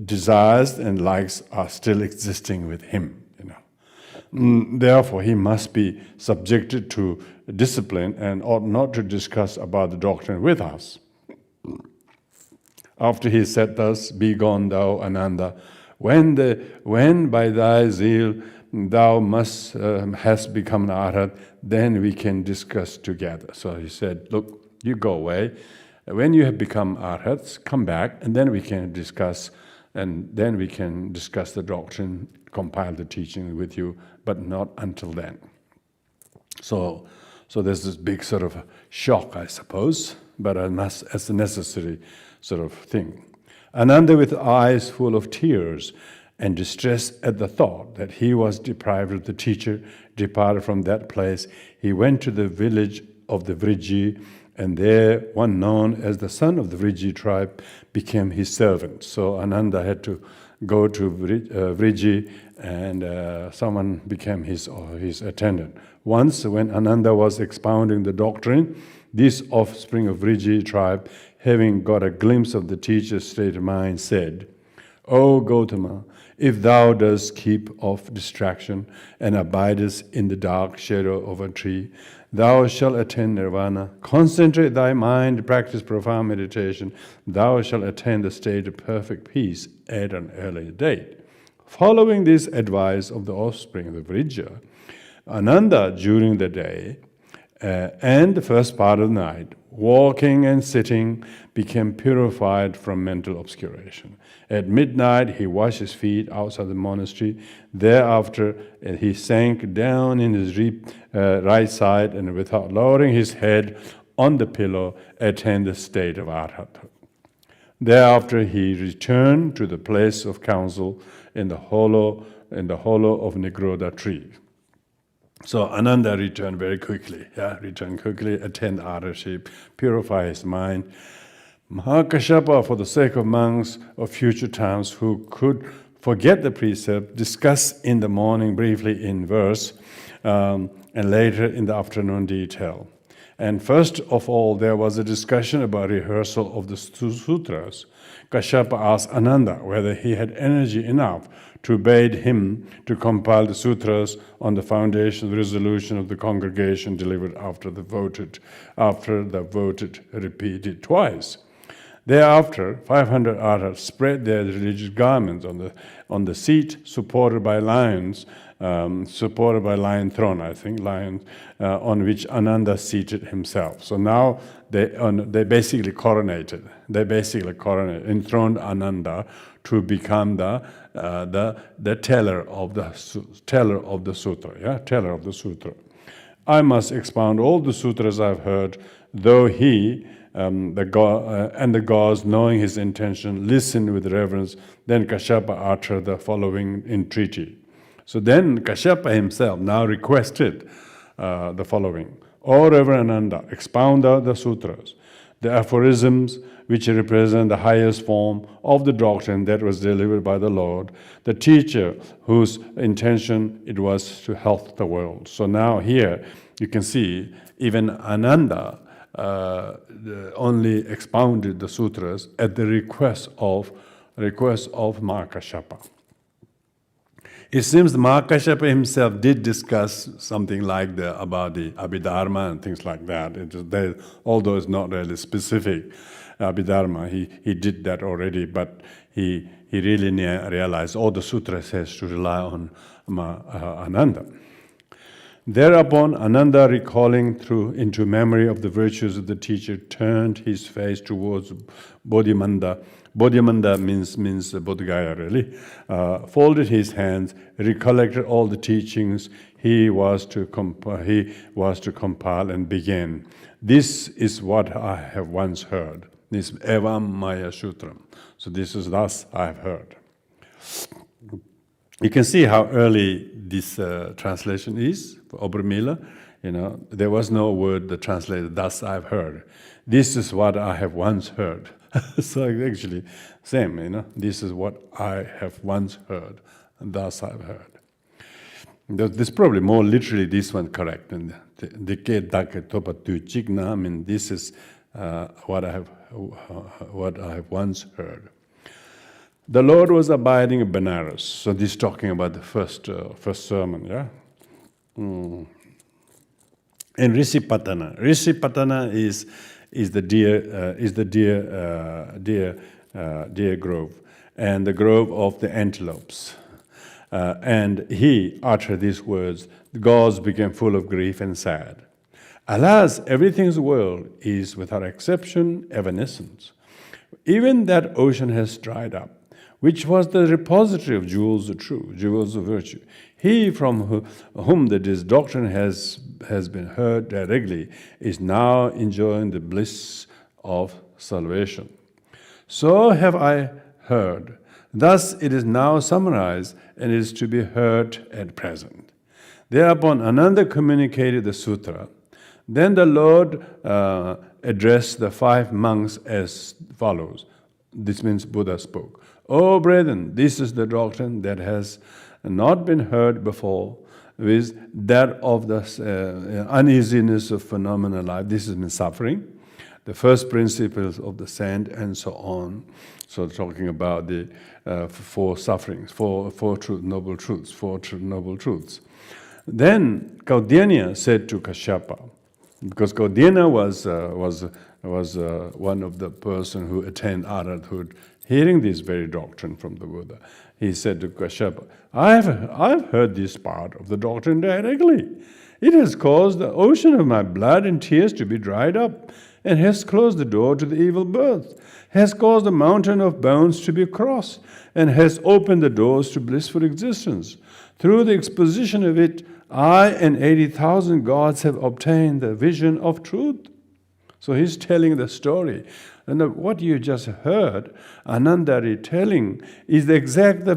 desires and likes are still existing with him. Therefore, he must be subjected to discipline and ought not to discuss about the doctrine with us. After he said thus, be gone thou, Ananda, when by thy zeal thou hast become an arhat, then we can discuss together. So he said, look, you go away. When you have become arhats, come back, and then we can discuss, the doctrine, compile the teaching with you, but not until then. So there's this big sort of shock, I suppose, but as a necessary sort of thing. Ananda, with eyes full of tears and distress at the thought that he was deprived of the teacher, departed from that place. He went to the village of the Vriji, and there one known as the son of the Vriji tribe became his servant. So Ananda had to go to Vriji, and someone became his attendant. Once, when Ananda was expounding the doctrine, this offspring of Vriji tribe, having got a glimpse of the teacher's state of mind, said, O Gautama, if thou dost keep off distraction and abidest in the dark shadow of a tree, thou shalt attain nirvana. Concentrate thy mind, practice profound meditation, thou shalt attain the state of perfect peace at an early date. Following this advice of the offspring of the Vrija, Ananda during the day and the first part of the night, walking and sitting, became purified from mental obscuration. At midnight, he washed his feet outside the monastery. Thereafter, he sank down in his right side, and without lowering his head on the pillow, attained the state of arhat. Thereafter, he returned to the place of council in the hollow of Nigrodha tree. So Ananda returned very quickly, attend arhatship, purify his mind. Mahakashyapa, for the sake of monks of future times who could forget the precept, discussed in the morning briefly in verse, and later in the afternoon detail. And first of all, there was a discussion about rehearsal of the sutras. Kashyapa asked Ananda whether he had energy enough to bade him to compile the sutras on the foundation of the resolution of the congregation delivered after the voted repeated twice. Thereafter, 500 arhats spread their religious garments on the seat supported by lion throne, on which Ananda seated himself. So now they basically coronated. Enthroned Ananda to become the teller of the sutra. I must expound all the sutras I've heard, though he and the gods, knowing his intention, listened with reverence. Then Kashyapa uttered the following entreaty. So then Kashyapa himself now requested the following. O Reverend Ananda, expound out the sutras, the aphorisms which represent the highest form of the doctrine that was delivered by the Lord, the teacher whose intention it was to help the world. So now here you can see even Ananda only expounded the sutras at the request of Mahakashyapa. It seems Mahakashyapa himself did discuss something like about the Abhidharma and things like that. Although it's not really specific Abhidharma, he did that already, but he really realized all the sutras has to rely on Ananda. Thereupon, Ananda, recalling into memory of the virtues of the teacher, turned his face towards Bodhimanda. Bodhimanda means Bodhgaya, really. Folded his hands, recollected all the teachings he was to compile and began. This is what I have once heard. This Evam Maya Sutram. So this is thus I have heard. You can see how early this translation is for Obermiller. There was no word that translated, thus I've heard. This is what I have once heard. So actually, same, this is what I have once heard, and thus I've heard. This probably more literally this one correct. And this is what I have once heard. The Lord was abiding in Benares. So this is talking about the first sermon, yeah? And Risipatana. Risipatana is the deer grove, and the grove of the antelopes. And he uttered these words, the gods became full of grief and sad. Alas, everything's world is, without exception, evanescent. Even that ocean has dried up, which was the repository of jewels of truth, jewels of virtue. He from whom this doctrine has been heard directly is now enjoying the bliss of salvation. So have I heard. Thus it is now summarized and is to be heard at present. Thereupon Ananda communicated the sutra. Then the Lord addressed the 5 monks as follows. This means Buddha spoke. O brethren, this is the doctrine that has not been heard before, with that of the uneasiness of phenomenal life. This is suffering, the first principles of the sand, and so on. So talking about the 4 sufferings, four noble truths. Then Kaudinya said to Kashyapa, because Kaudinya was one of the person who attained arhathood, hearing this very doctrine from the Buddha. He said to Kashyapa, I've heard this part of the doctrine directly. It has caused the ocean of my blood and tears to be dried up, and has closed the door to the evil birth, has caused the mountain of bones to be crossed, and has opened the doors to blissful existence. Through the exposition of it, I and 80,000 gods have obtained the vision of truth. So he's telling the story. And what you just heard, Ananda retelling, is the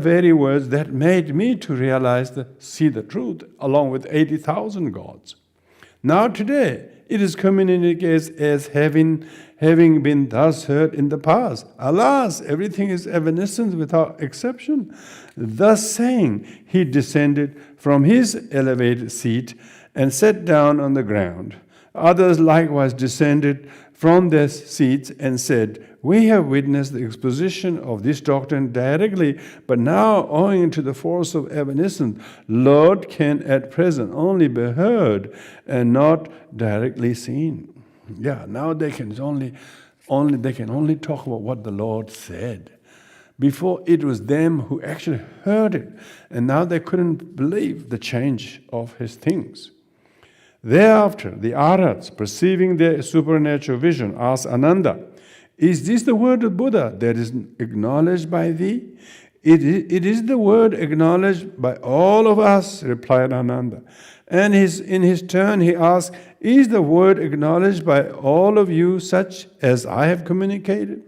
very words that made me to realize, see the truth, along with 80,000 gods. Now today, it is communicated as having been thus heard in the past. Alas, everything is evanescent without exception. Thus saying, he descended from his elevated seat and sat down on the ground. Others likewise descended from their seats and said, we have witnessed the exposition of this doctrine directly, but now, owing to the force of evanescence, Lord can at present only be heard and not directly seen. Yeah, now they can only talk about what the Lord said. Before, it was them who actually heard it, and now they couldn't believe the change of his things. Thereafter, the Arhats, perceiving their supernatural vision, asked Ananda, is this the word of Buddha that is acknowledged by thee? It is the word acknowledged by all of us, replied Ananda. And in his turn he asked, is the word acknowledged by all of you such as I have communicated?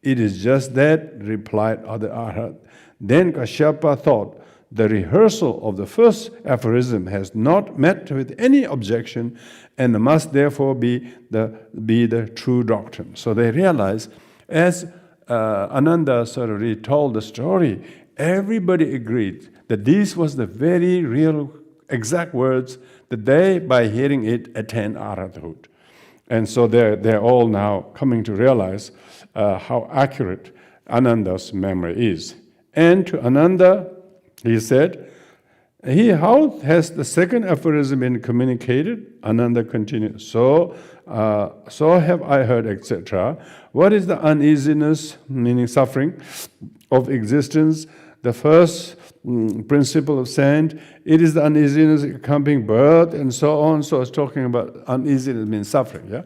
It is just that, replied the Arhat. Then Kashyapa thought, the rehearsal of the first aphorism has not met with any objection and must therefore be the true doctrine. So they realized, as Ananda sort of retold the story, everybody agreed that this was the very real exact words that they, by hearing it, attained arhathood. And so they're all now coming to realize how accurate Ananda's memory is. And to Ananda, He said, how has the second aphorism been communicated? Ananda continued, so have I heard, etc. What is the uneasiness, meaning suffering, of existence? The first principle of sand, it is the uneasiness accompanying birth and so on. So it's talking about uneasiness means suffering, yeah?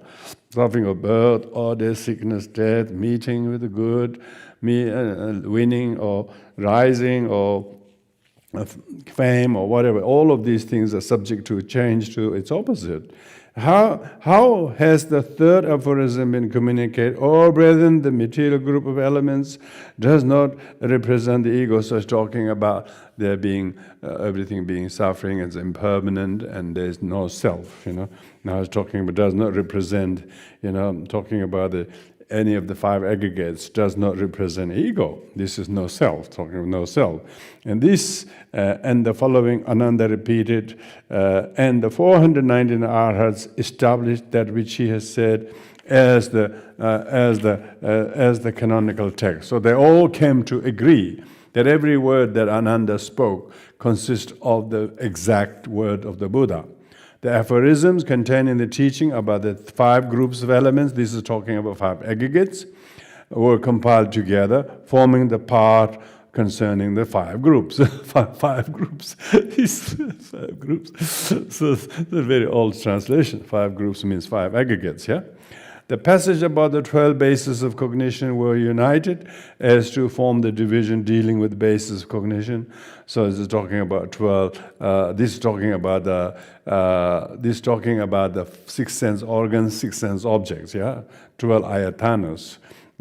Suffering of birth, order, sickness, death, meeting with the good, winning or rising or fame or whatever. All of these things are subject to change to its opposite. How has the third aphorism been communicated? Oh, brethren, the material group of elements does not represent the ego. So it's talking about there being everything being suffering, it's impermanent, and there's no self. Now it's talking about does not represent. Talking about any of the five aggregates does not represent ego. This is no self, talking of no self. And this and the following Ananda repeated, and the 419 arhats established that which he has said as the canonical text. So they all came to agree that every word that Ananda spoke consists of the exact word of the Buddha. The aphorisms contained in the teaching about the five groups of elements, this is talking about five aggregates, were compiled together, forming the part concerning the five groups. five groups. These five groups. So it's a very old translation. Five groups means five aggregates, yeah? The passage about the 12 bases of cognition were united as to form the division dealing with bases of cognition. So this is talking about 12. This is talking about the six sense organs, six sense objects. Yeah, 12 ayatanas.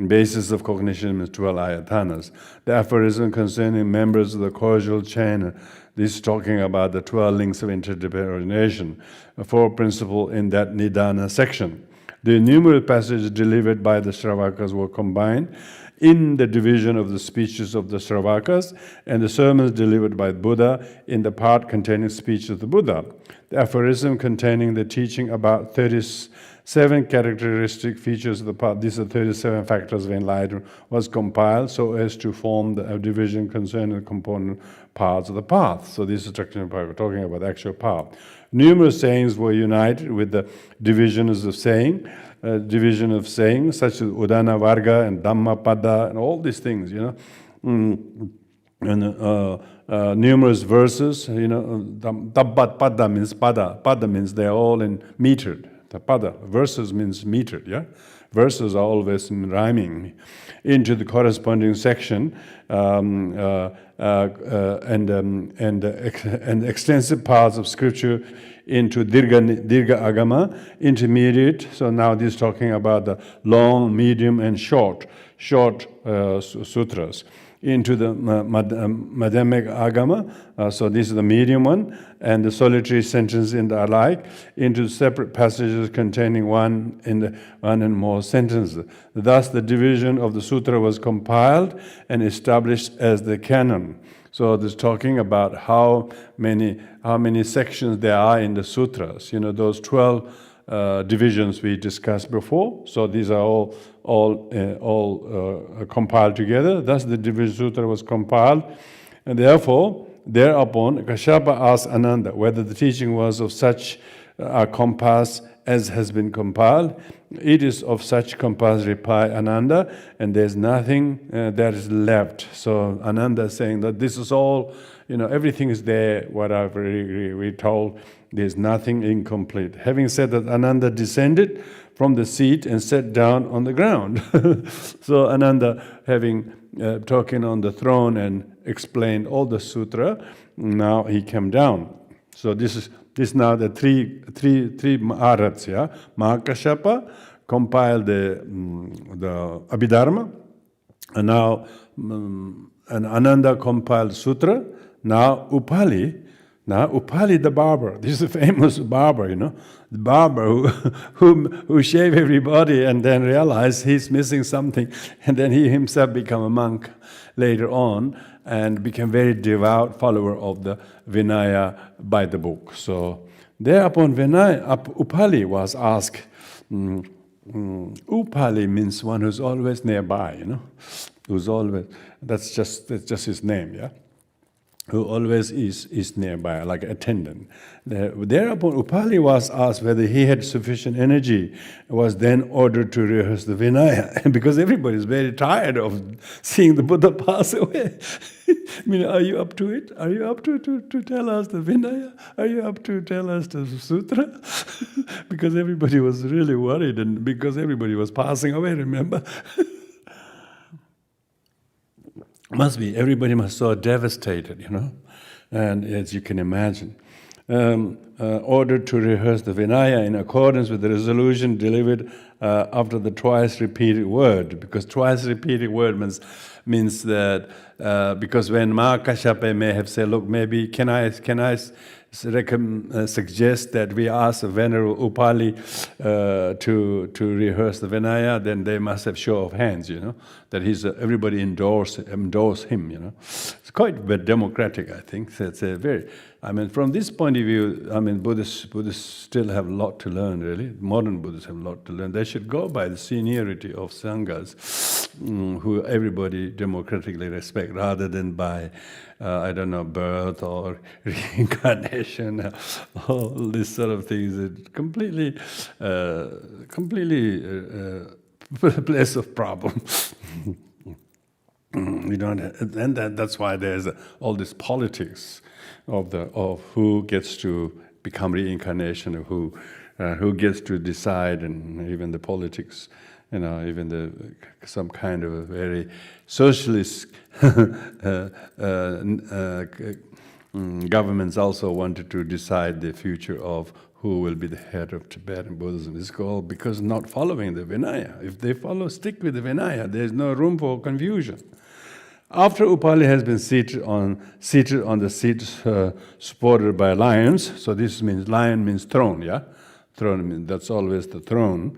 Basis of cognition means 12 ayatanas. The aphorism concerning members of the causal chain. This is talking about the 12 links of interdependent origination. A fourth principle in that Nidana section. The numerous passages delivered by the Shravakas were combined in the division of the speeches of the Shravakas and the sermons delivered by Buddha in the part containing speech of the Buddha. The aphorism containing the teaching about 37 characteristic features of the path, these are 37 factors of enlightenment, was compiled so as to form the division concerning the component parts of the path. So this is talking about the actual path. Numerous sayings were united with the divisions of saying, such as Udana Varga and Dhammapada and all these things, and numerous verses, Tabbat Pada means pada. Pada means they're all in metered. The pada, verses means metered, yeah? Verses are always rhyming into the corresponding section, and extensive parts of scripture into dirga agama, intermediate. So now this is talking about the long, medium, and short sutras. Into the madhyamic agama, so this is the medium one, and the solitary sentence in the alike, into separate passages containing one and more sentences. Thus the division of the sutra was compiled and established as the canon. So this is talking about how many sections there are in the sutras. Those 12 divisions we discussed before. So these are all compiled together. Thus the Division Sutra was compiled. And therefore, thereupon, Kashyapa asked Ananda whether the teaching was of such compass as has been compiled. It is of such compass, replied Ananda, and there's nothing that is left. So Ananda is saying that this is all, everything is there, whatever we told. There's nothing incomplete. Having said that, Ananda descended from the seat and sat down on the ground. So Ananda, having talking on the throne and explained all the sutra, now he came down. So this now the three Maharats, yeah. Mahakashyapa compiled the Abhidharma, and now and Ananda compiled sutra. Now Upali the barber, this is a famous barber, the barber who shaved everybody and then realized he's missing something, and then he himself became a monk later on and became very devout follower of the Vinaya by the book. So thereupon Upali was asked. Upali means one who's always nearby, who's always. That's just his name, yeah. who always is nearby, like attendant. Thereupon Upali was asked whether he had sufficient energy, was then ordered to rehearse the Vinaya, because everybody is very tired of seeing the Buddha pass away. I mean, are you up to it? Are you up to tell us the Vinaya? Are you up to tell us the Sutra? Because everybody was really worried, and because everybody was passing away, remember? Everybody must so devastated, and as you can imagine. Ordered to rehearse the Vinaya in accordance with the resolution delivered after the twice repeated word, because twice repeated word means that, because when Mahakashyapa may have said, look, maybe can I suggest that we ask Venerable Upali to rehearse the Vinaya, then they must have show of hands, that everybody endorse him, It's quite democratic, I think. So it's a very, from this point of view, Buddhists still have a lot to learn, really. Modern Buddhists have a lot to learn. They should go by the seniority of Sanghas, who everybody democratically respect, rather than by birth or reincarnation, all these sort of things. It's completely a place of problem. And that's why there's all this politics of who gets to become reincarnation, or who gets to decide, and even the politics. Even some kind of a very socialist governments also wanted to decide the future of who will be the head of Tibetan Buddhism. It's called because not following the Vinaya. If they stick with the Vinaya, there's no room for confusion. After Upali has been seated on the seat supported by lions, so this means lion means throne, yeah. Throne, that's always the throne.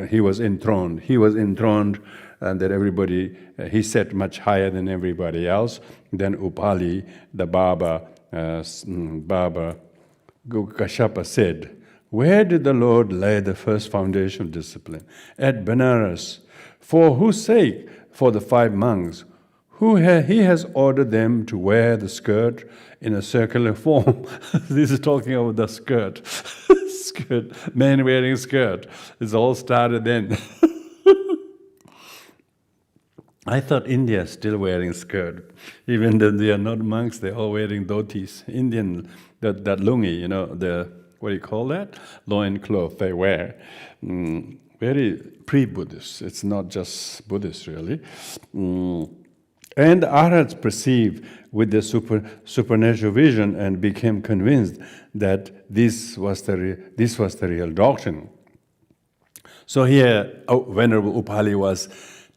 He was enthroned, and that everybody, he sat much higher than everybody else. Then Upali, the Baba Kashyapa said, where did the Lord lay the first foundation of discipline? At Benares. For whose sake? For the 5 monks. He has ordered them to wear the skirt in a circular form. This is talking about the skirt. Men wearing skirt. It's all started then. I thought India is still wearing skirt. Even though they are not monks, they're all wearing dhotis. Indian, that lungi, the, what do you call that? Loin cloth they wear. Very pre-Buddhist. It's not just Buddhist, really. And Arhats perceived with the supernatural vision and became convinced that this was the real doctrine. So here, Venerable Upali was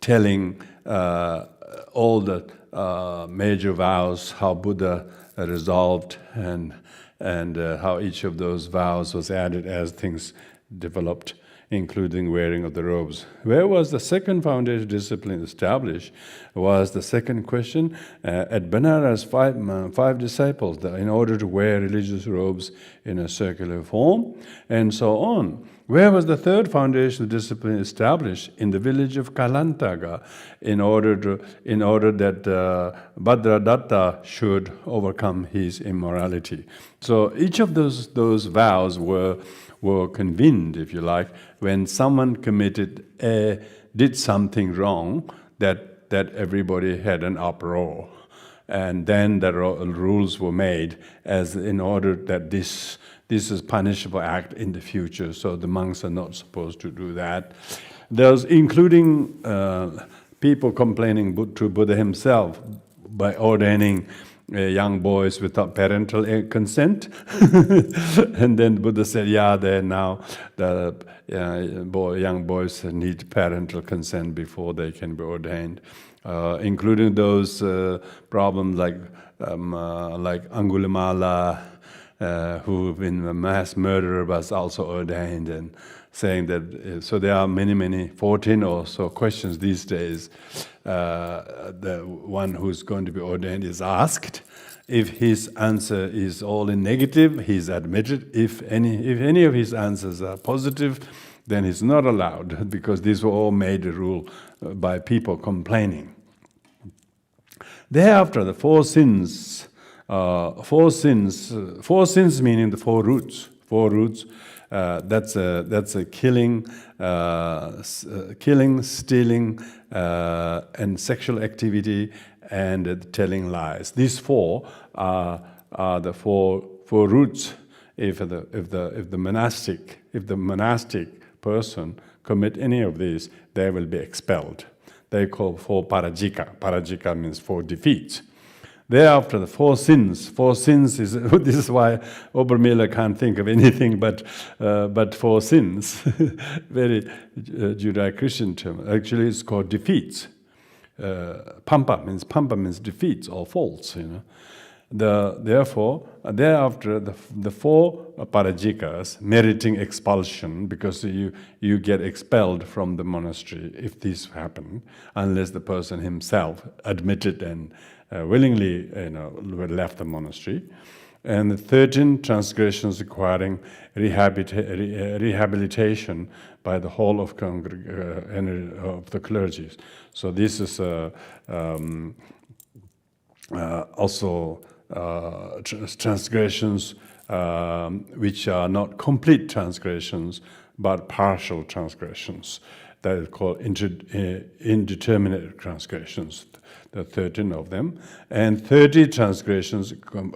telling all the major vows, how Buddha resolved, and how each of those vows was added as things developed, including wearing of the robes. Where was the second foundation discipline established was the second question. At Benares, 5 disciples, in order to wear religious robes in a circular form, and so on. Where was the third foundation discipline established? In the village of Kalantaga, in order that Bhadradatta should overcome his immorality. So each of those vows were convened, if you like, when someone did something wrong, that everybody had an uproar. And then the rules were made as in order that this is punishable act in the future, so the monks are not supposed to do that. There's including people complaining to Buddha himself by ordaining young boys without parental consent. And then Buddha said, now the young boys need parental consent before they can be ordained. Including those problems like Angulimala, who've been a mass murderer, was also ordained, and saying that, so there are many, 14 or so questions these days. The one who's going to be ordained is asked. If his answer is all in negative, he's admitted. If any of his answers are positive, then he's not allowed, because these were all made a rule by people complaining. Thereafter, the four sins meaning the four roots. That's a killing, stealing, and sexual activity, and telling lies. These four are the four roots. If the monastic person commit any of these, they will be expelled. They call four parajika. Parajika means four defeats. Thereafter, the four sins. Four sins is this is why Obermiller can't think of anything but four sins. Very Judeo-Christian term. Actually, it's called defeats. Pampa means defeats or faults. Therefore, thereafter, the four parajikas meriting expulsion, because you get expelled from the monastery if this happened, unless the person himself admitted and willingly left the monastery. And the 13 transgressions requiring rehabilitation by the whole of the clergy. So this is also transgressions which are not complete transgressions but partial transgressions. That is called indeterminate transgressions. There are 13 of them, and 30 transgressions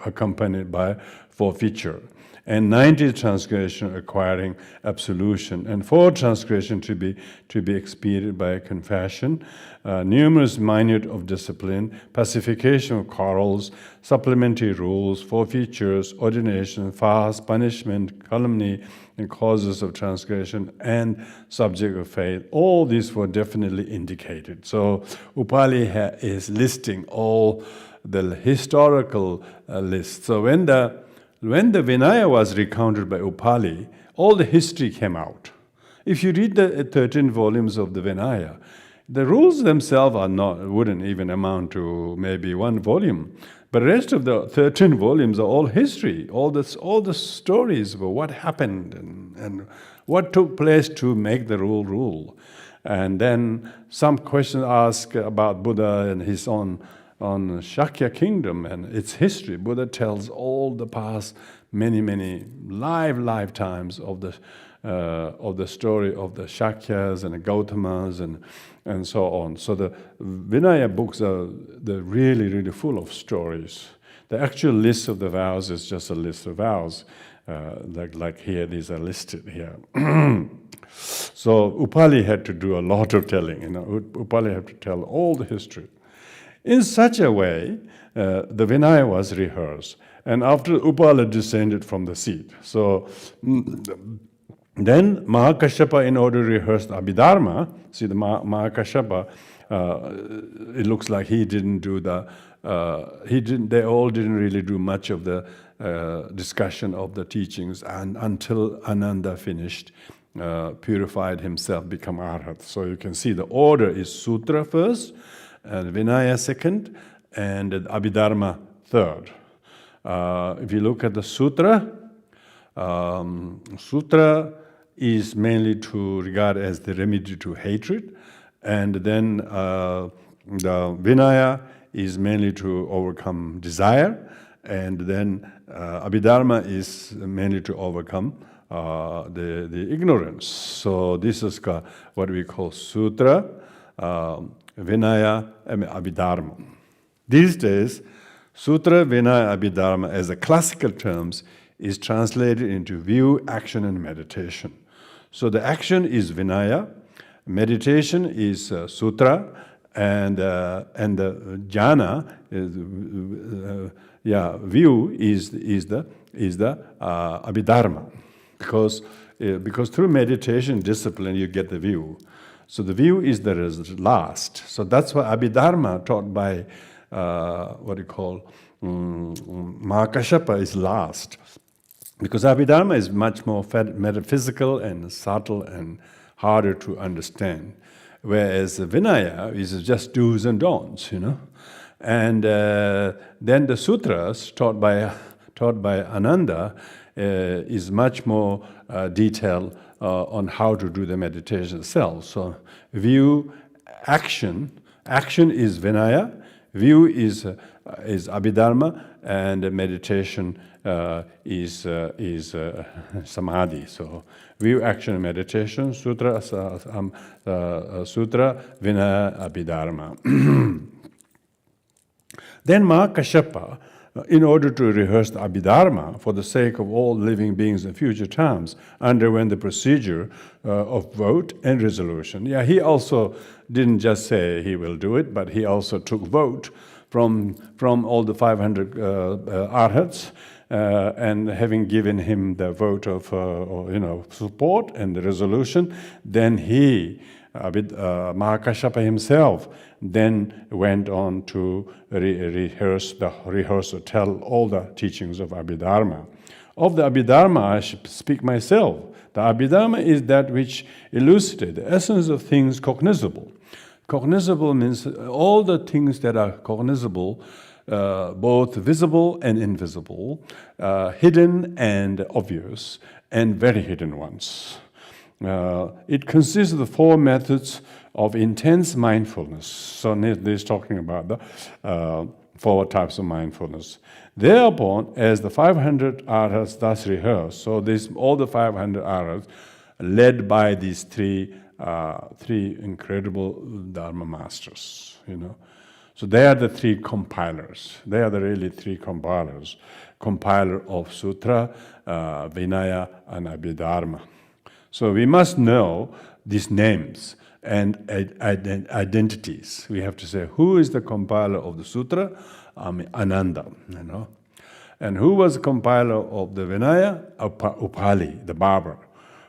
accompanied by forfeiture, and 90 transgression acquiring absolution, and 4 transgression to be expiated by confession, numerous minute of discipline, pacification of quarrels, supplementary rules, forfeitures, ordination, fast, punishment, calumny, and causes of transgression, and subject of faith. All these were definitely indicated. So Upali is listing all the historical list. So when the Vinaya was recounted by Upali, all the history came out. If you read the 13 volumes of the Vinaya, the rules themselves wouldn't even amount to maybe 1 volume. But the rest of the 13 volumes are all history, all the stories about what happened and what took place to make the rule. And then some questions asked about Buddha and his own on Shakya kingdom and its history. Buddha tells all the past many lifetimes of the story of the Shakyas and the Gautamas and so on. So the Vinaya books are really full of stories. The actual list of the vows is just a list of vows. Like here, these are listed here. So Upali had to do a lot of telling. Upali had to tell all the history. In such a way, the Vinaya was rehearsed. And after Upala descended from the seat. So then Mahakashyapa, in order to rehearse the Abhidharma, see the Mahakashyapa, it looks like he didn't do they all didn't really do much of the discussion of the teachings until Ananda finished, purified himself, become Arhat. So you can see the order is Sutra first, Vinaya second, and Abhidharma third. If you look at the Sutra, Sutra is mainly to regard as the remedy to hatred, and then the Vinaya is mainly to overcome desire, and then Abhidharma is mainly to overcome the ignorance. So this is what we call Sutra, Vinaya, and Abhidharma. These days, Sutra, Vinaya, Abhidharma, as the classical terms, is translated into view, action, and meditation. So the action is Vinaya, meditation is Sutra, and the jhana, view is the Abhidharma, because through meditation discipline you get the view. So the view is the last. So that's why Abhidharma taught by Mahakashyapa is last. Because Abhidharma is much more metaphysical and subtle and harder to understand. Whereas Vinaya is just do's and don'ts, And then the sutras taught by Ananda is much more detailed on how to do the meditation itself. So view, action is Vinaya, View is Abhidharma, and meditation is Samadhi. So view, action, and meditation. Sutra, Vinaya, Abhidharma. Then Mahakashyapa, in order to rehearse the Abhidharma for the sake of all living beings in future times, underwent the procedure of vote and resolution. Yeah, he also didn't just say he will do it, but he also took vote from all the 500 arhats, and having given him the vote of support and the resolution, then he, Mahakashyapa himself, then went on to rehearse, tell all the teachings of Abhidharma. Of the Abhidharma, I should speak myself. The Abhidharma is that which elucidates the essence of things cognizable. Cognizable means all the things that are cognizable, both visible and invisible, hidden and obvious, and very hidden ones. It consists of the 4 methods of intense mindfulness. So this is talking about the 4 types of mindfulness. Thereupon, as the 500 arhats thus rehearsed, so all the 500 arhats led by these three incredible Dharma masters, So they are the 3 compilers. They are the really 3 compilers. Compiler of Sutra, Vinaya, and Abhidharma. So we must know these names and identities. We have to say, who is the compiler of the Sutra? Ananda, And who was the compiler of the Vinaya? Upali, the barber.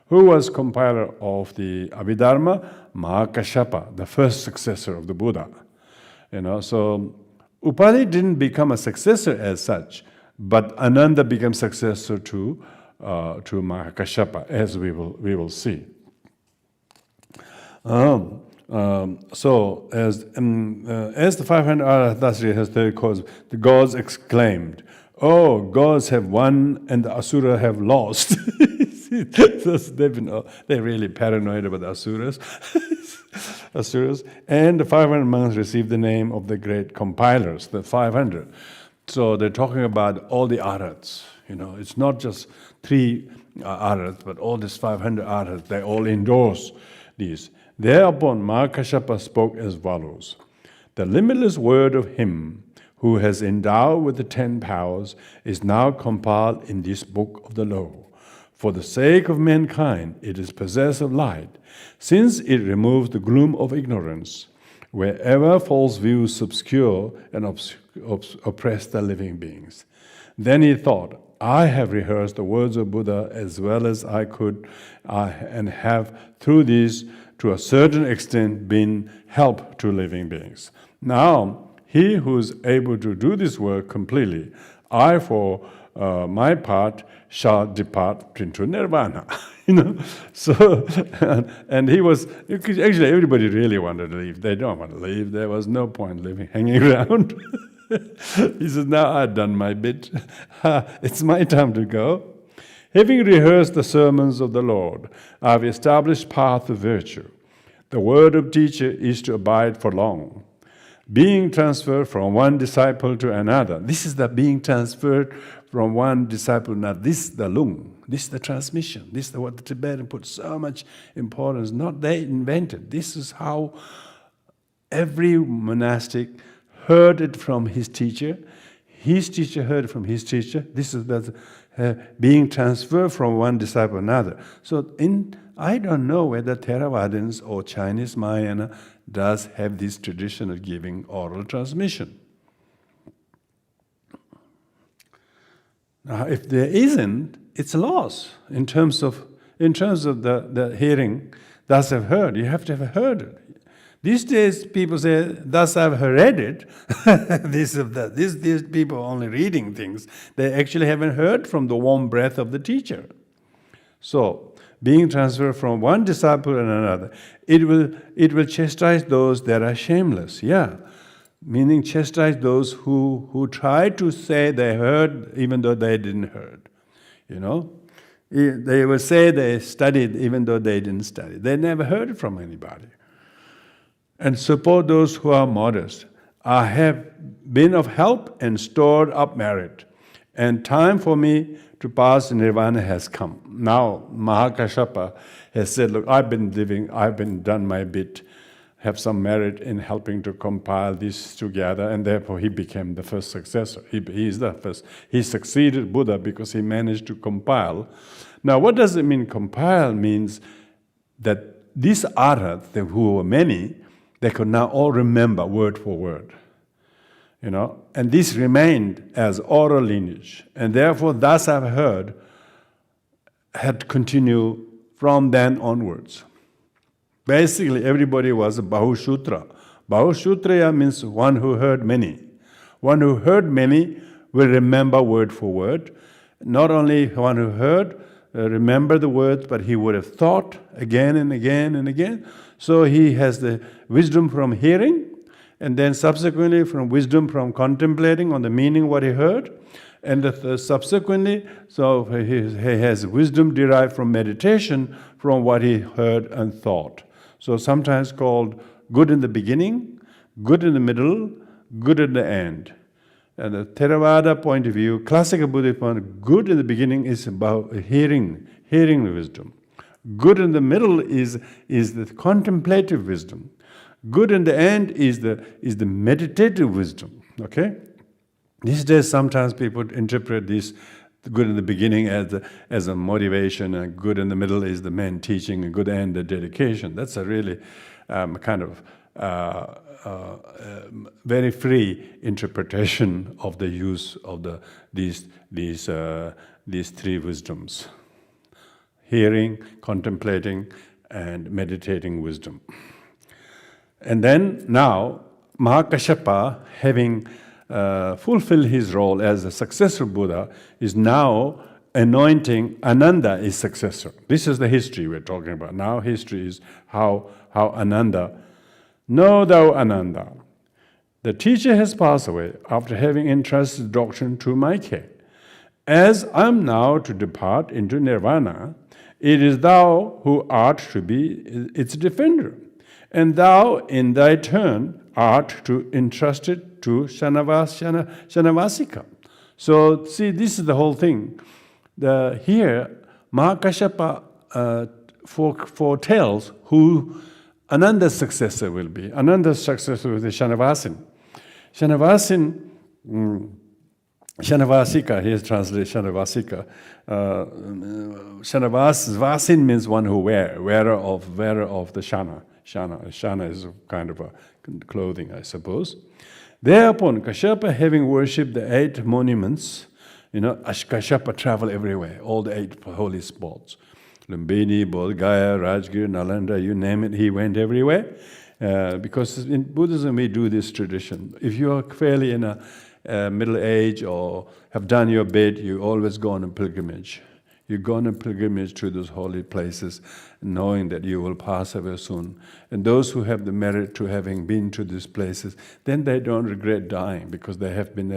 Who was compiler of the Abhidharma? Mahakashyapa, the first successor of the Buddha. So Upali didn't become a successor as such, but Ananda became successor to Mahakashyapa, as we will see. So as the 500 arhats thus rehearsed, the gods exclaimed, "Oh, gods have won and the asura have lost." They're really paranoid about the asuras. And the 500 monks received the name of the great compilers, the 500. So they're talking about all the arhats. It's not just 3 arhats, but all these 500 arhats. They all endorse these. Thereupon Mahakashyapa spoke as follows: "The limitless word of him who has endowed with the 10 powers is now compiled in this book of the law. For the sake of mankind, it is possessed of light, since it removes the gloom of ignorance, wherever false views obscure and oppress the living beings." Then he thought, "I have rehearsed the words of Buddha as well as I could, and have through these, to a certain extent, been help to living beings. Now, he who is able to do this work completely, I, for my part, shall depart into nirvana." So, and he was, actually everybody really wanted to leave. They don't want to leave. There was no point hanging around. He says, "Now I've done my bit. It's my time to go. Having rehearsed the sermons of the Lord, I've established path of virtue. The word of teacher is to abide for long, being transferred from one disciple to another." This is the being transferred from one disciple to another. This is the lung. This is the transmission. This is what the Tibetan put so much importance. Not they invented. This is how every monastic heard it from his teacher. His teacher heard it from his teacher. This is being transferred from one disciple to another. So I don't know whether Theravadins or Chinese Mahayana does have this tradition of giving oral transmission. Now, if there isn't, it's a loss in terms of the hearing. Thus I've heard. You have to have heard it. These days, people say, "Thus I've read it." These people are only reading things. They actually haven't heard from the warm breath of the teacher. So, being transferred from one disciple to another, it will chastise those that are shameless. Yeah, meaning chastise those who try to say they heard even though they didn't heard. They will say they studied even though they didn't study. They never heard it from anybody. And support those who are modest. I have been of help and stored up merit, and time for me to pass nirvana has come. Now Mahakashyapa has said, look, I've been done my bit, have some merit in helping to compile this together, and therefore he became the first successor. He is the first. He succeeded Buddha because he managed to compile. Now what does it mean? Compile means that these arhats, who were many, they could now all remember word for word. And this remained as oral lineage. And therefore, thus I've heard, had continued from then onwards. Basically, everybody was a Bahushutra. Bahushutraya means one who heard many. One who heard many will remember word for word. Not only one who heard, remember the words, but he would have thought again and again and again. So he has the wisdom from hearing, and then subsequently from wisdom from contemplating on the meaning what he heard, and subsequently, so he has wisdom derived from meditation from what he heard and thought. So sometimes called good in the beginning, good in the middle, good in the end. And the Theravada point of view, classical Buddhist point, good in the beginning is about hearing the wisdom. Good in the middle is the contemplative wisdom. Good in the end is the meditative wisdom. Okay? These days, sometimes people interpret this good in the beginning as a motivation, and good in the middle is the main teaching, and good end the dedication. That's a really kind of very free interpretation of the use of these three wisdoms: hearing, contemplating, and meditating wisdom. And then now, Mahakashyapa, having fulfilled his role as a successor Buddha, is now anointing Ananda his successor. This is the history we're talking about. Now history is how Ananda, know thou Ananda, the teacher has passed away after having entrusted doctrine to my care. As I am now to depart into nirvana, it is thou who art to be its defender, and thou in thy turn art to entrust it to Shanavasika. So see, this is the whole thing. Here, Mahakashyapa foretells who Ananda's successor will be. Ananda's successor will be Shanavasin. Shanavasika, he has translated Shanavasika. Vasin means one who wearer of the Shana. Shana is a kind of a clothing, I suppose. Thereupon, Kashyapa, having worshipped the 8 monuments, Kashyapa traveled everywhere, all the 8 holy spots. Lumbini, Bodh Gaya, Rajgir, Nalanda, you name it, he went everywhere. Because in Buddhism we do this tradition. If you are fairly in a middle age or have done your bit, you always go on a pilgrimage. You go on a pilgrimage to those holy places, knowing that you will pass away soon. And those who have the merit to having been to these places, then they don't regret dying because they have been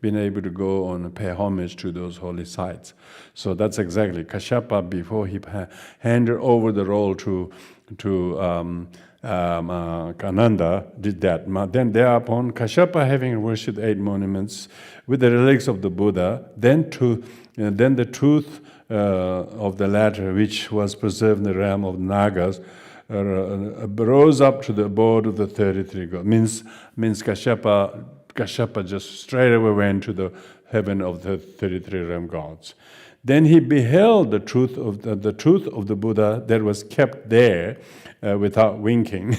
able to go on and pay homage to those holy sites. So that's exactly Kashyapa, before he handed over the role to Ananda, did that. Then thereupon, Kashyapa, having worshipped 8 monuments with the relics of the Buddha, then the truth of the latter, which was preserved in the realm of Nagas, rose up to the abode of the 33 gods. Means Kashyapa just straight away went to the heaven of the 33 realm gods. Then he beheld the truth of the Buddha that was kept there without winking.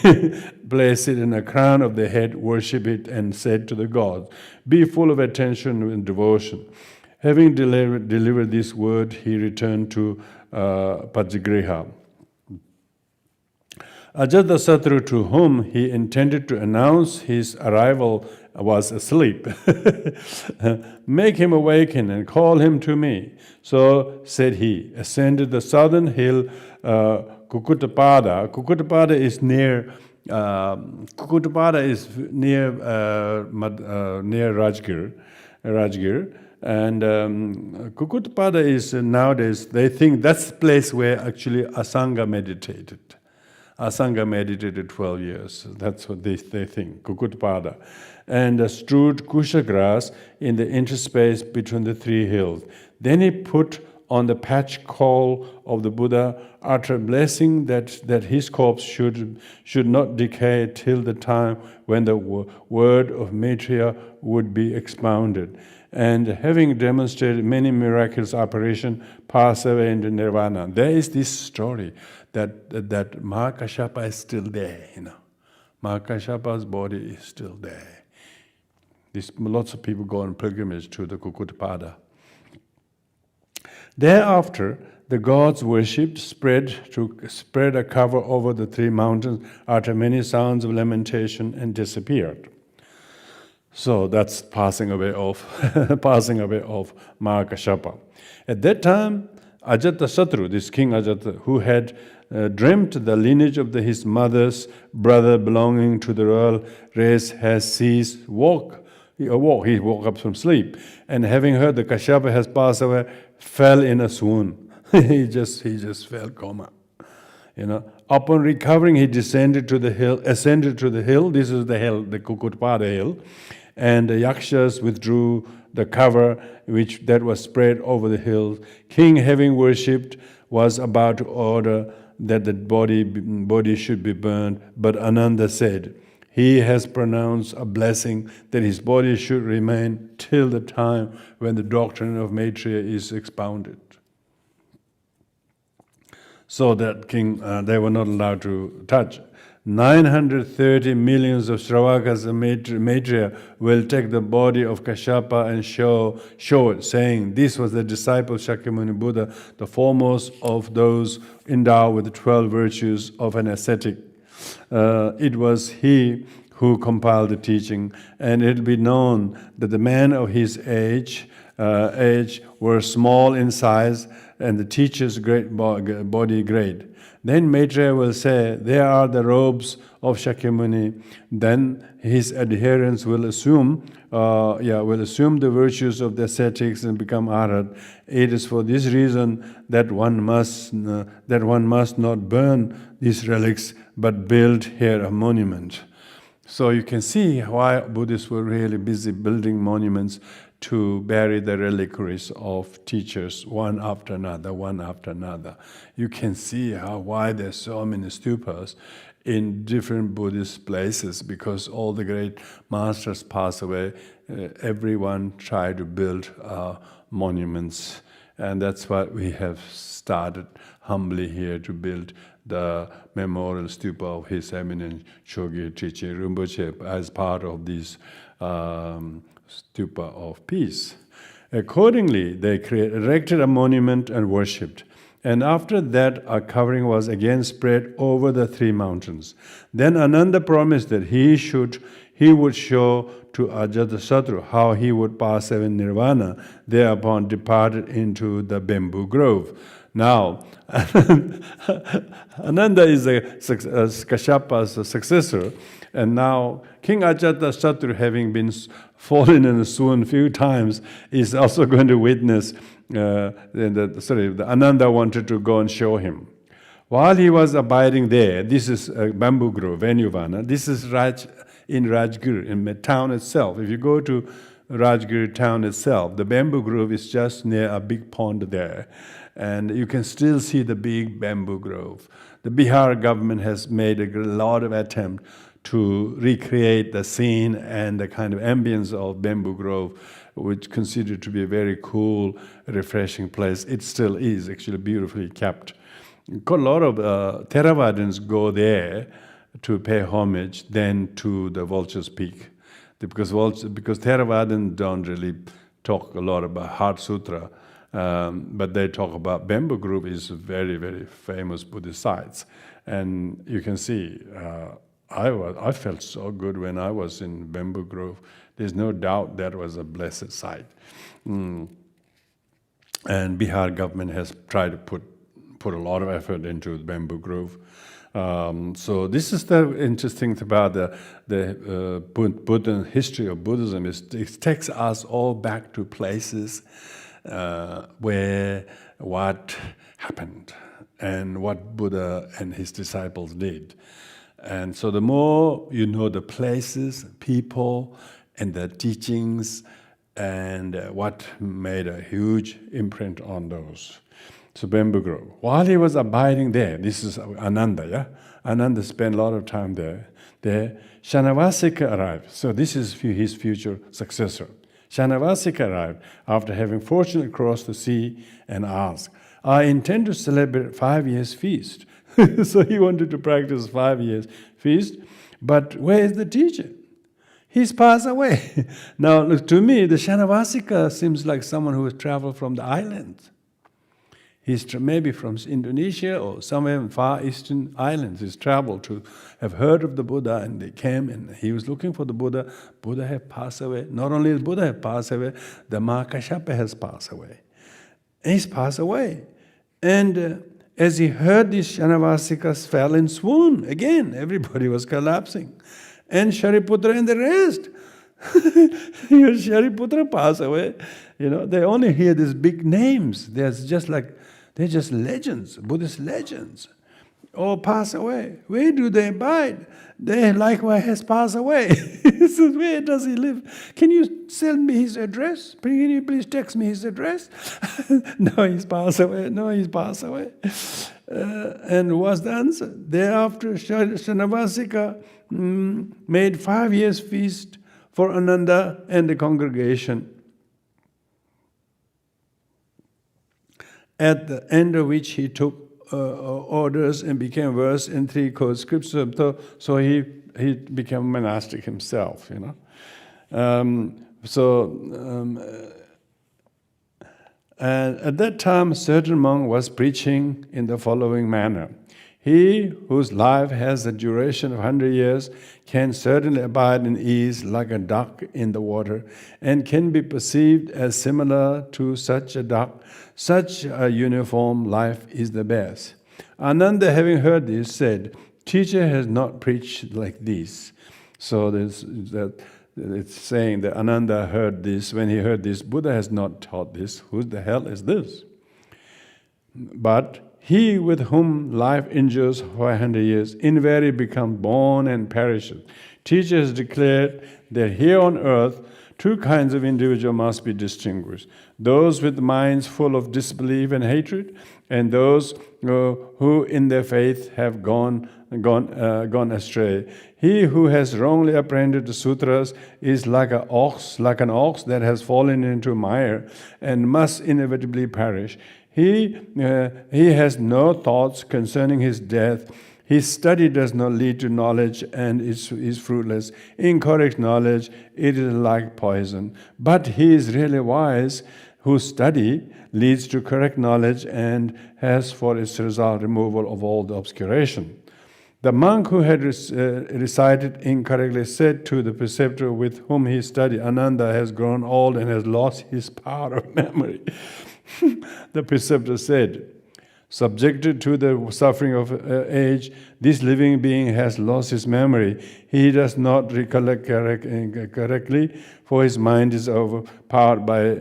Placed it in a crown of the head, worship it, and said to the gods, "Be full of attention and devotion." Having delivered this word, he returned to Pajagriha. Ajatasatru, to whom he intended to announce his arrival, was asleep. "Make him awaken and call him to me." So said he, ascended the southern hill Kukutapada. Kukutapada is near Rajgir. And Kukutapada is nowadays, they think that's the place where actually Asanga meditated. Asanga meditated 12 years. That's what they think, Kukutpada. And strewed kusha grass in the interspace between the three hills. Then he put on the patch coal of the Buddha, uttered blessing that his corpse should not decay till the time when the word of Maitreya would be expounded. And having demonstrated many miraculous operations, pass away into nirvana. There is this story that Mahakashapa is still there, Mahakashapa's body is still there. Lots of people go on pilgrimage to the Kukutpada. Thereafter, the gods worshipped, spread a cover over the three mountains, uttered many sounds of lamentation, and disappeared. So that's passing away of Mahakashapa. At that time, Ajatasattu, this king Ajata, who had dreamt the lineage of his mother's brother belonging to the royal race, has ceased. He woke up from sleep, and having heard the Kashyapa has passed away, fell in a swoon. he just fell coma. Upon recovering, he ascended to the hill. This is the hill, the Kukutpada hill, and the yakshas withdrew the cover that was spread over the hill. King, having worshipped, was about to order that the body should be burned, but Ananda said, he has pronounced a blessing that his body should remain till the time when the doctrine of Maitreya is expounded. So that king, they were not allowed to touch. 930 millions of Shravakas and Maitreya will take the body of Kashyapa and show it, saying, this was the disciple Shakyamuni Buddha, the foremost of those endowed with the 12 virtues of an ascetic. It was he who compiled the teaching, and it will be known that the men of his age were small in size, and the teacher's great body great. Then Maitreya will say, there are the robes of Shakyamuni. Then his adherents will assume the virtues of the ascetics and become arhat. It is for this reason that one must not burn these relics, but build here a monument. So you can see why Buddhists were really busy building monuments to bury the reliquaries of teachers one after another. You can see why there's so many stupas in different Buddhist places, because all the great masters pass away. Everyone tried to build monuments, and that's why we have started humbly here to build the memorial stupa of His Eminence Chogyal Rinpoche Rinpoche as part of this stupa of peace. Accordingly, they erected a monument and worshipped. And after that, a covering was again spread over the three mountains. Then Ananda promised that he would show to Ajatasattu how he would pass away in nirvana, thereupon departed into the bamboo grove. Now, Ananda is Kashyapa's successor, and now King Ajatasattu, having been fallen in a swoon a few times, is also going to witness. The Ananda wanted to go and show him. While he was abiding there, this is a bamboo grove, Venyuvana. This is in Rajgir, in the town itself. If you go to Rajgir town itself, the bamboo grove is just near a big pond there. And you can still see the big bamboo grove. The Bihar government has made a lot of attempt to recreate the scene and the kind of ambience of bamboo grove, which considered to be a very cool, refreshing place. It still is actually beautifully kept. A lot of Theravadins go there to pay homage than to the Vulture's Peak. Because Theravadins don't really talk a lot about Heart Sutra, but they talk about Bamboo Grove is very, very famous Buddhist sites. And you can see, I felt so good when I was in Bamboo Grove. There's no doubt that was a blessed site. And Bihar government has tried to put a lot of effort into Bamboo Grove. So this is the interesting thing about the Buddhist history of Buddhism. It takes us all back to places where what happened. and what Buddha and his disciples did. And so the more you know the places, people, and the teachings, and what made a huge imprint on those. So Bamboo Grove. While he was abiding there, this is Ananda, yeah? Ananda spent a lot of time there. Shanavasika arrived. So this is his future successor. Shanavasika arrived after having fortunately crossed the sea and asked, I intend to celebrate 5 years feast. So he wanted to practice 5 years feast, but where is the teacher? He's passed away. Now, look, to me, the Shanavasika seems like someone who has traveled from the islands. He's maybe from Indonesia or somewhere in Far Eastern islands. He's traveled to have heard of the Buddha, and they came and he was looking for the Buddha. Buddha had passed away. Not only has Buddha had passed away, the Mahakashyapa has passed away. And he's passed away. And as he heard these Shanavasikas fell in swoon. Again, everybody was collapsing. And Shariputra and the rest. Shariputra passed away. You know, they only hear these big names. They're just legends, Buddhist legends. All pass away. Where do they abide? They likewise has passed away. He says, where does he live? Can you send me his address? Can you please text me his address? No, he's passed away. No, he's passed away. And what's the answer? Thereafter, Shanavasika made 5 years feast for Ananda and the congregation, at the end of which he took orders and became versed in 3 code scriptures. So he became monastic himself, you know. And at that time, a certain monk was preaching in the following manner. He whose life has a duration of 100 years can certainly abide in ease like a duck in the water, and can be perceived as similar to such a duck. Such a uniform life is the best. Ananda, having heard this, said, Teacher has not preached like this. So it's saying that Ananda heard this. When he heard this, Buddha has not taught this. Who the hell is this? But he with whom life endures for 100 years invariably becomes born and perishes. Teacher has declared that here on earth 2 kinds of individual must be distinguished. Those with minds full of disbelief and hatred, and those who in their faith have gone astray. He who has wrongly apprehended the sutras is like an ox that has fallen into mire and must inevitably perish. He has no thoughts concerning his death. His study does not lead to knowledge and is fruitless. Incorrect knowledge, it is like poison. But he is really wise, whose study leads to correct knowledge and has for its result removal of all the obscuration. The monk who had recited incorrectly said to the preceptor with whom he studied, Ananda has grown old and has lost his power of memory. The preceptor said, subjected to the suffering of age, this living being has lost his memory. He does not recollect correctly, for his mind is overpowered by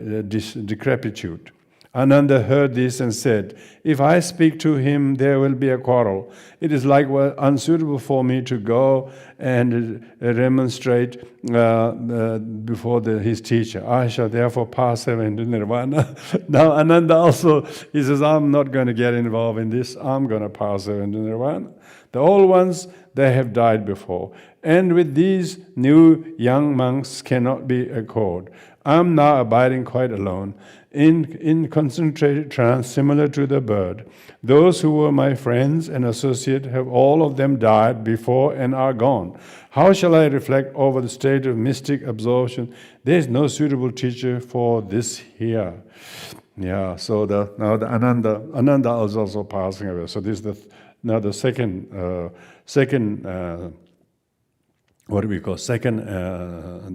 decrepitude. Ananda heard this and said, if I speak to him, there will be a quarrel. It is likewise unsuitable for me to go and remonstrate before his teacher. I shall therefore pass him into nirvana. Now Ananda also, he says, I'm not going to get involved in this. I'm going to pass him into nirvana. The old ones, they have died before. And with these new young monks cannot be accord. I'm now abiding quite alone, in concentrated trance similar to the bird. Those who were my friends and associates have all of them died before and are gone. How shall I reflect over the state of mystic absorption? There is no suitable teacher for this here. Yeah, so now the Ananda is also passing away. So this is the second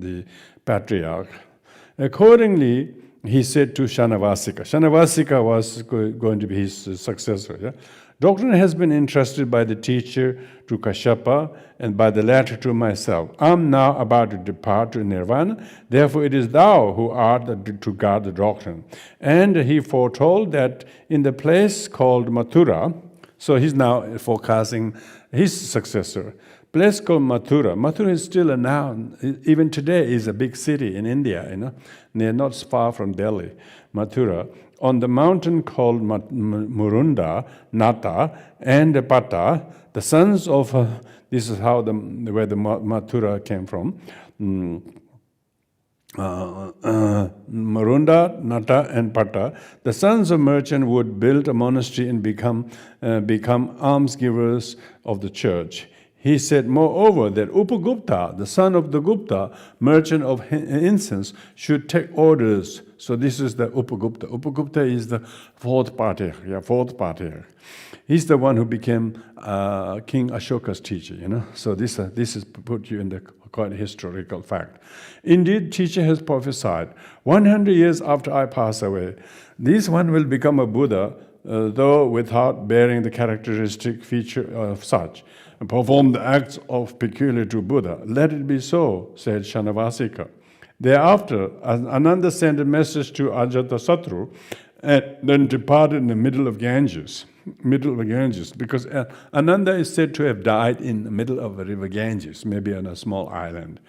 the patriarch. Accordingly, he said to Shanavasika. Shanavasika was going to be his successor. Yeah? Doctrine has been entrusted by the teacher to Kashyapa and by the latter to myself. I'm now about to depart to Nirvana, therefore it is thou who art to guard the doctrine. And he foretold that in the place called Mathura, So he's now forecasting his successor. Place called Mathura. Mathura is still a noun. Even today is a big city in India, They're not far from Delhi, Mathura. On the mountain called Murunda, Nata, and Pata, the sons of, this is how where the Mathura came from, Marunda, Nata, and Pata, the sons of merchant would build a monastery and become almsgivers of the church. He said, moreover, that Upagupta, the son of the Gupta, merchant of incense, should take orders. So this is the Upagupta. Upagupta is the fourth party. He's the one who became King Ashoka's teacher, So this is put you in the quite historical fact. Indeed, teacher has prophesied, 100 years after I pass away, this one will become a Buddha, though without bearing the characteristic feature of such, and perform the acts of peculiar to Buddha. Let it be so, said Shanavasika. Thereafter, Ananda sent a message to Ajatasattu and then departed in the middle of Ganges, because Ananda is said to have died in the middle of the river Ganges, maybe on a small island.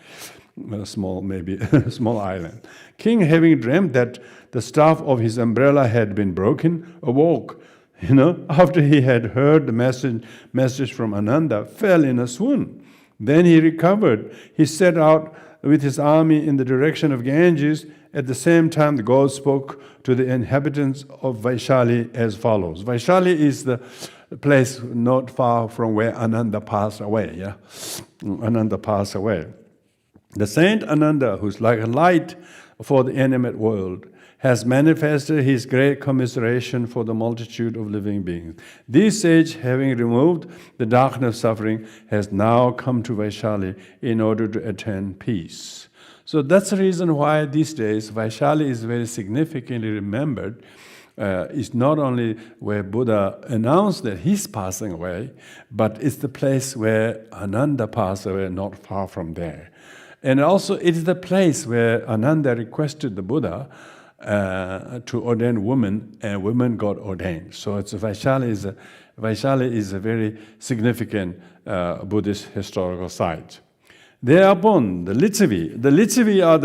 A small island. King, having dreamt that the staff of his umbrella had been broken, awoke. After he had heard the message from Ananda, fell in a swoon. Then he recovered. He set out with his army in the direction of Ganges. At the same time, the god spoke to the inhabitants of Vaishali as follows. Vaishali is the place not far from where Ananda passed away. Ananda passed away. The saint Ananda, who's like a light for the animate world, has manifested his great commiseration for the multitude of living beings. This sage, having removed the darkness of suffering, has now come to Vaishali in order to attain peace. So that's the reason why these days Vaishali is very significantly remembered. It's not only where Buddha announced that he's passing away, but it's the place where Ananda passed away, not far from there. And also it is the place where Ananda requested the Buddha to ordain women, and women got ordained. So Vaishali is a very significant Buddhist historical site. Thereupon, the Litsavi are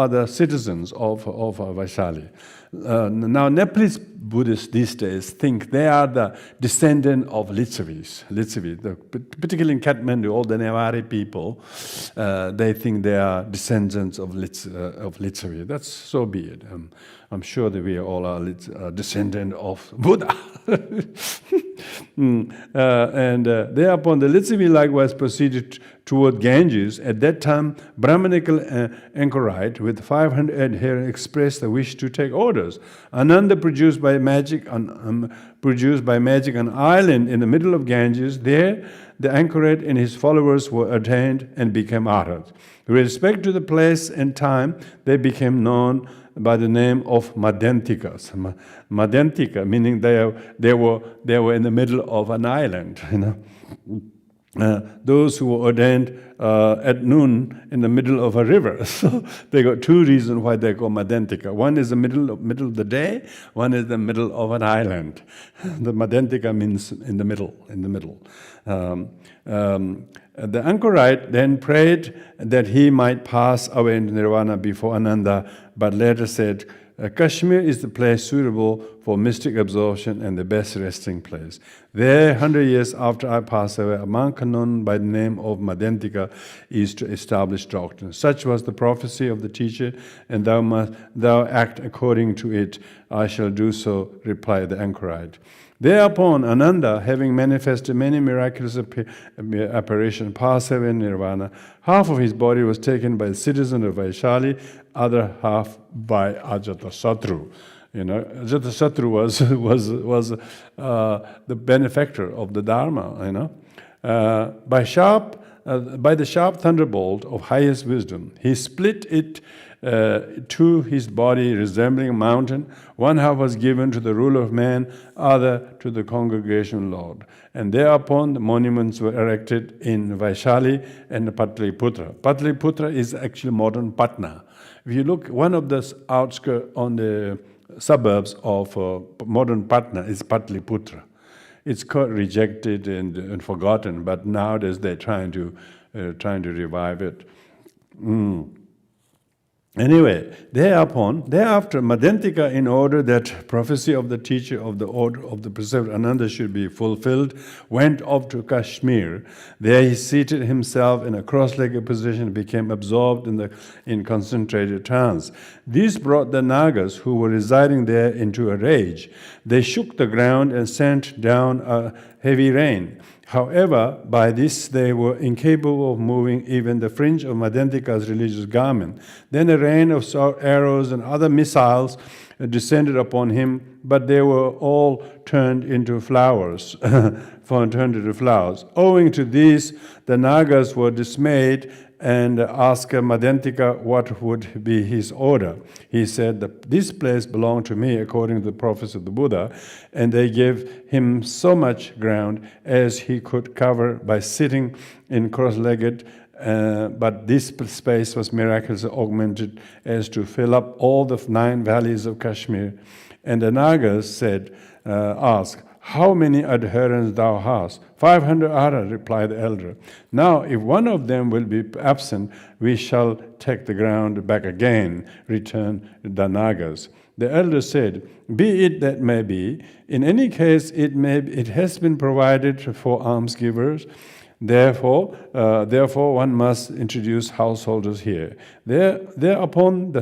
the citizens of Vaishali. Now, Nepalese Buddhists these days think they are the descendant of Litsavis. Particularly in Kathmandu, all the Newari people, they think they are descendants of Litsavi. That's so be it. I'm sure that we all are descendant of Buddha. Thereupon the Litsavi likewise proceeded toward Ganges. At that time, Brahmanical anchorite with 500 adherents expressed the wish to take orders. Ananda produced by magic an island in the middle of Ganges. There, the anchorite and his followers were ordained and became arhats. With respect to the place and time, they became known by the name of Madhyantikas. Madhyantika, meaning they were in the middle of an island. Those who were ordained at noon in the middle of a river. So they got two reasons why they call Madhyantika. One is the middle of the day. One is the middle of an island. The Madhyantika means in the middle. The anchorite then prayed that he might pass away into nirvana before Ananda, but later said, Kashmir is the place suitable for mystic absorption and the best resting place. There, 100 years after I pass away, a monk known by the name of Madhyantika is to establish doctrine. Such was the prophecy of the teacher, and thou act according to it. I shall do so, replied the anchorite. Thereupon, Ananda, having manifested many miraculous apparitions, passed away in nirvana. Half of his body was taken by the citizen of Vaishali, other half by Ajatasattu. Ajatasattu was the benefactor of the Dharma. By the sharp thunderbolt of highest wisdom, he split it to his body resembling a mountain. One half was given to the ruler of man, other to the congregation lord. And thereupon the monuments were erected in Vaishali and Patliputra. Patliputra is actually modern Patna. If you look, one of the outskirts on the suburbs of modern Patna is Patliputra. it's quite rejected and forgotten, but nowadays they're trying to revive it. Anyway, thereafter, Madhyantaka, in order that prophecy of the teacher of the order of the preserved Ananda should be fulfilled, went off to Kashmir. There he seated himself in a cross-legged position and became absorbed in concentrated trance. This brought the Nagas who were residing there into a rage. They shook the ground and sent down a heavy rain. However, by this they were incapable of moving even the fringe of Madhyantaka's religious garment. Then a rain of arrows and other missiles descended upon him, but they were all turned into flowers. Owing to this, the Nagas were dismayed and asked Madhyantaka what would be his order. He said, this place belonged to me according to the prophecy of the Buddha, and they gave him so much ground as he could cover by sitting in cross-legged, but this space was miraculously augmented as to fill up all the 9 valleys of Kashmir. And the Nagas asked, how many adherents thou hast? 500 are, replied the elder. Now, if one of them will be absent, we shall take the ground back again, returned the Nagas. The elder said, be it that may be. In any case, it has been provided for almsgivers. Therefore, one must introduce householders here. Thereupon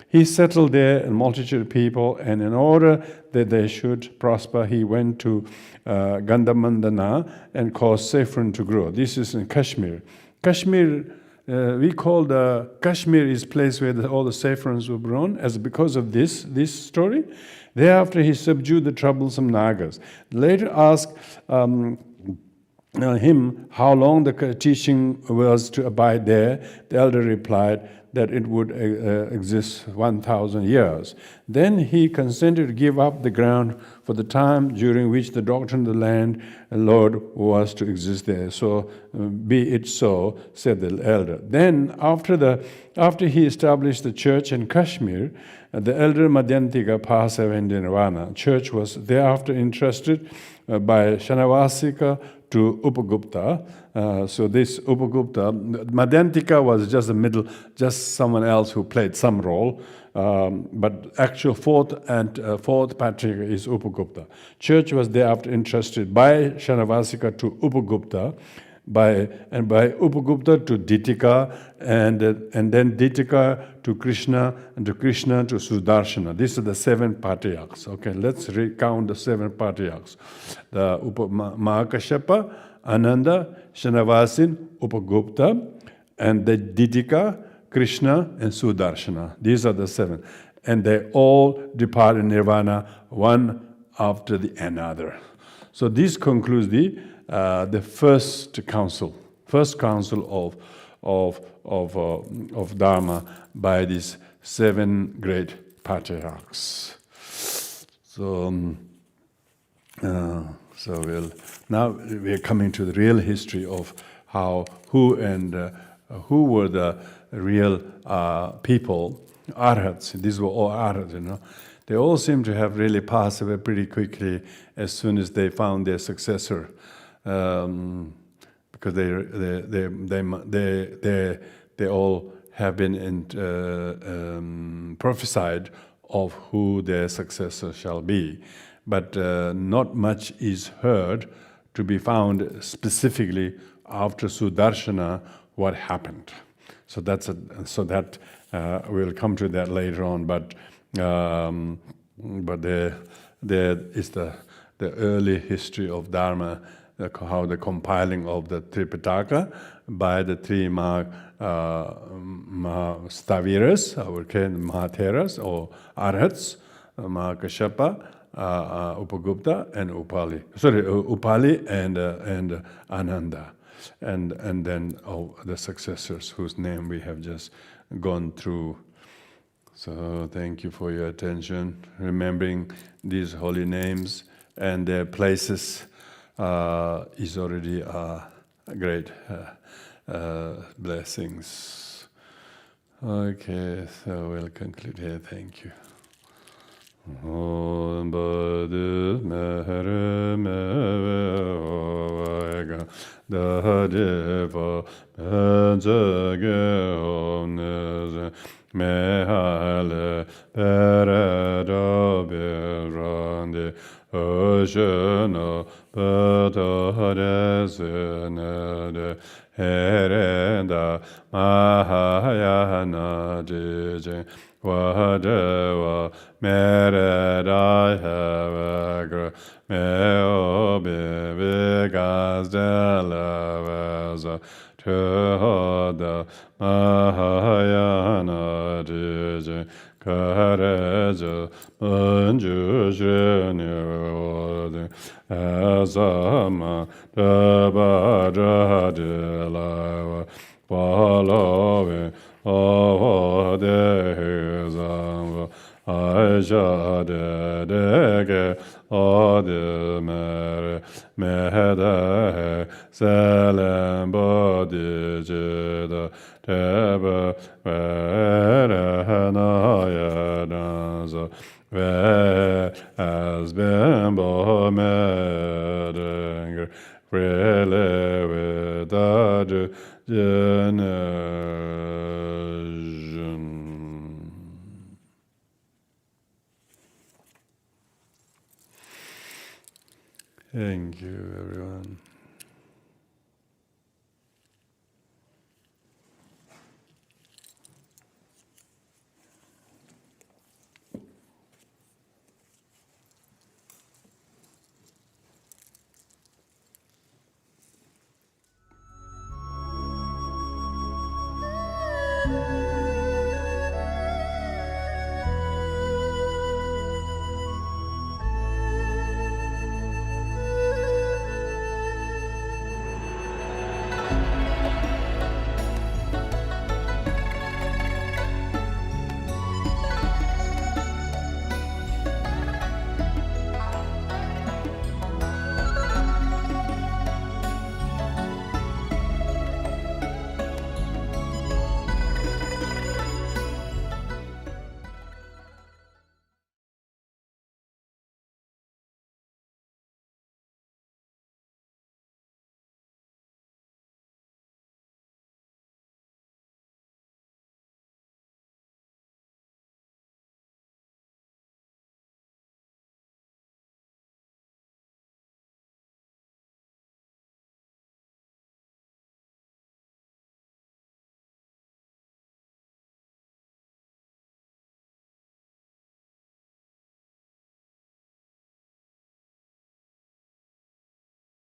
he settled there a multitude of people, and in order that they should prosper, he went to Gandhamandana and caused saffron to grow. This is in Kashmir. Kashmir, we call Kashmir is place where all the saffrons were grown, as because of this story. Thereafter, he subdued the troublesome Nagas. Later asked him how long the teaching was to abide there. The elder replied that it would exist 1,000 years. Then he consented to give up the ground for the time during which the doctrine of the land Lord was to exist there. So be it so, said the elder. Then after he established the church in Kashmir, the elder Madhyantaka passed away in Nirvana. Church was thereafter entrusted by Shanavasika to Upagupta. So this Upagupta, Madhyantaka was just someone else who played some role, but actual fourth patriarch is Upagupta. Church was thereafter entrusted by Shanavasika to Upagupta, by Upagupta to Ditika, and then Ditika to Krishna, and to Krishna to Sudarshana. These are the 7 patriarchs. Okay, let's recount the 7 patriarchs. The Mahakashyapa, Ananda, Shanavasin, Upagupta, and the Ditika, Krishna, and Sudarshana. These are the 7. And they all depart in Nirvana, one after the another. So this concludes the first council of Dharma by these 7 great patriarchs. So now we are coming to the real history of who were the real people, arhats. These were all arhats, They all seem to have really passed away pretty quickly as soon as they found their successor, because they all have been prophesied of who their successor shall be, but not much is heard to be found specifically after Sudarshana what happened. So we'll come to that later on. But there is the early history of Dharma, how the compiling of the Tripitaka by the 3 Mahastaviras, our Mahatheras or Arhats, Mahakashyapa, Upagupta, and Upali and Ananda, and then the successors whose name we have just gone through. So thank you for your attention. Remembering these holy names and their places is already great blessings. Okay, so we'll conclude here. Thank you. Om Buddhist Mere Mevega Da Deva Menzege Omneze Mehale Pereda Birande Oshana Bataresenede Herenda Mahayana Jijin Wadewa Mereda Hevagra Meo Bivigas Delaveza Tuhoda Mahayana Jijin Kareja Manjushrinyodi Azama Dabadra Dilava Palove Avadehizamba Aisha Dedeke Adimere Mehedehe Selem Bodhijida Tebe Verehanayadaza Ve has been Bomedenger Freely without generation. Thank you, everyone.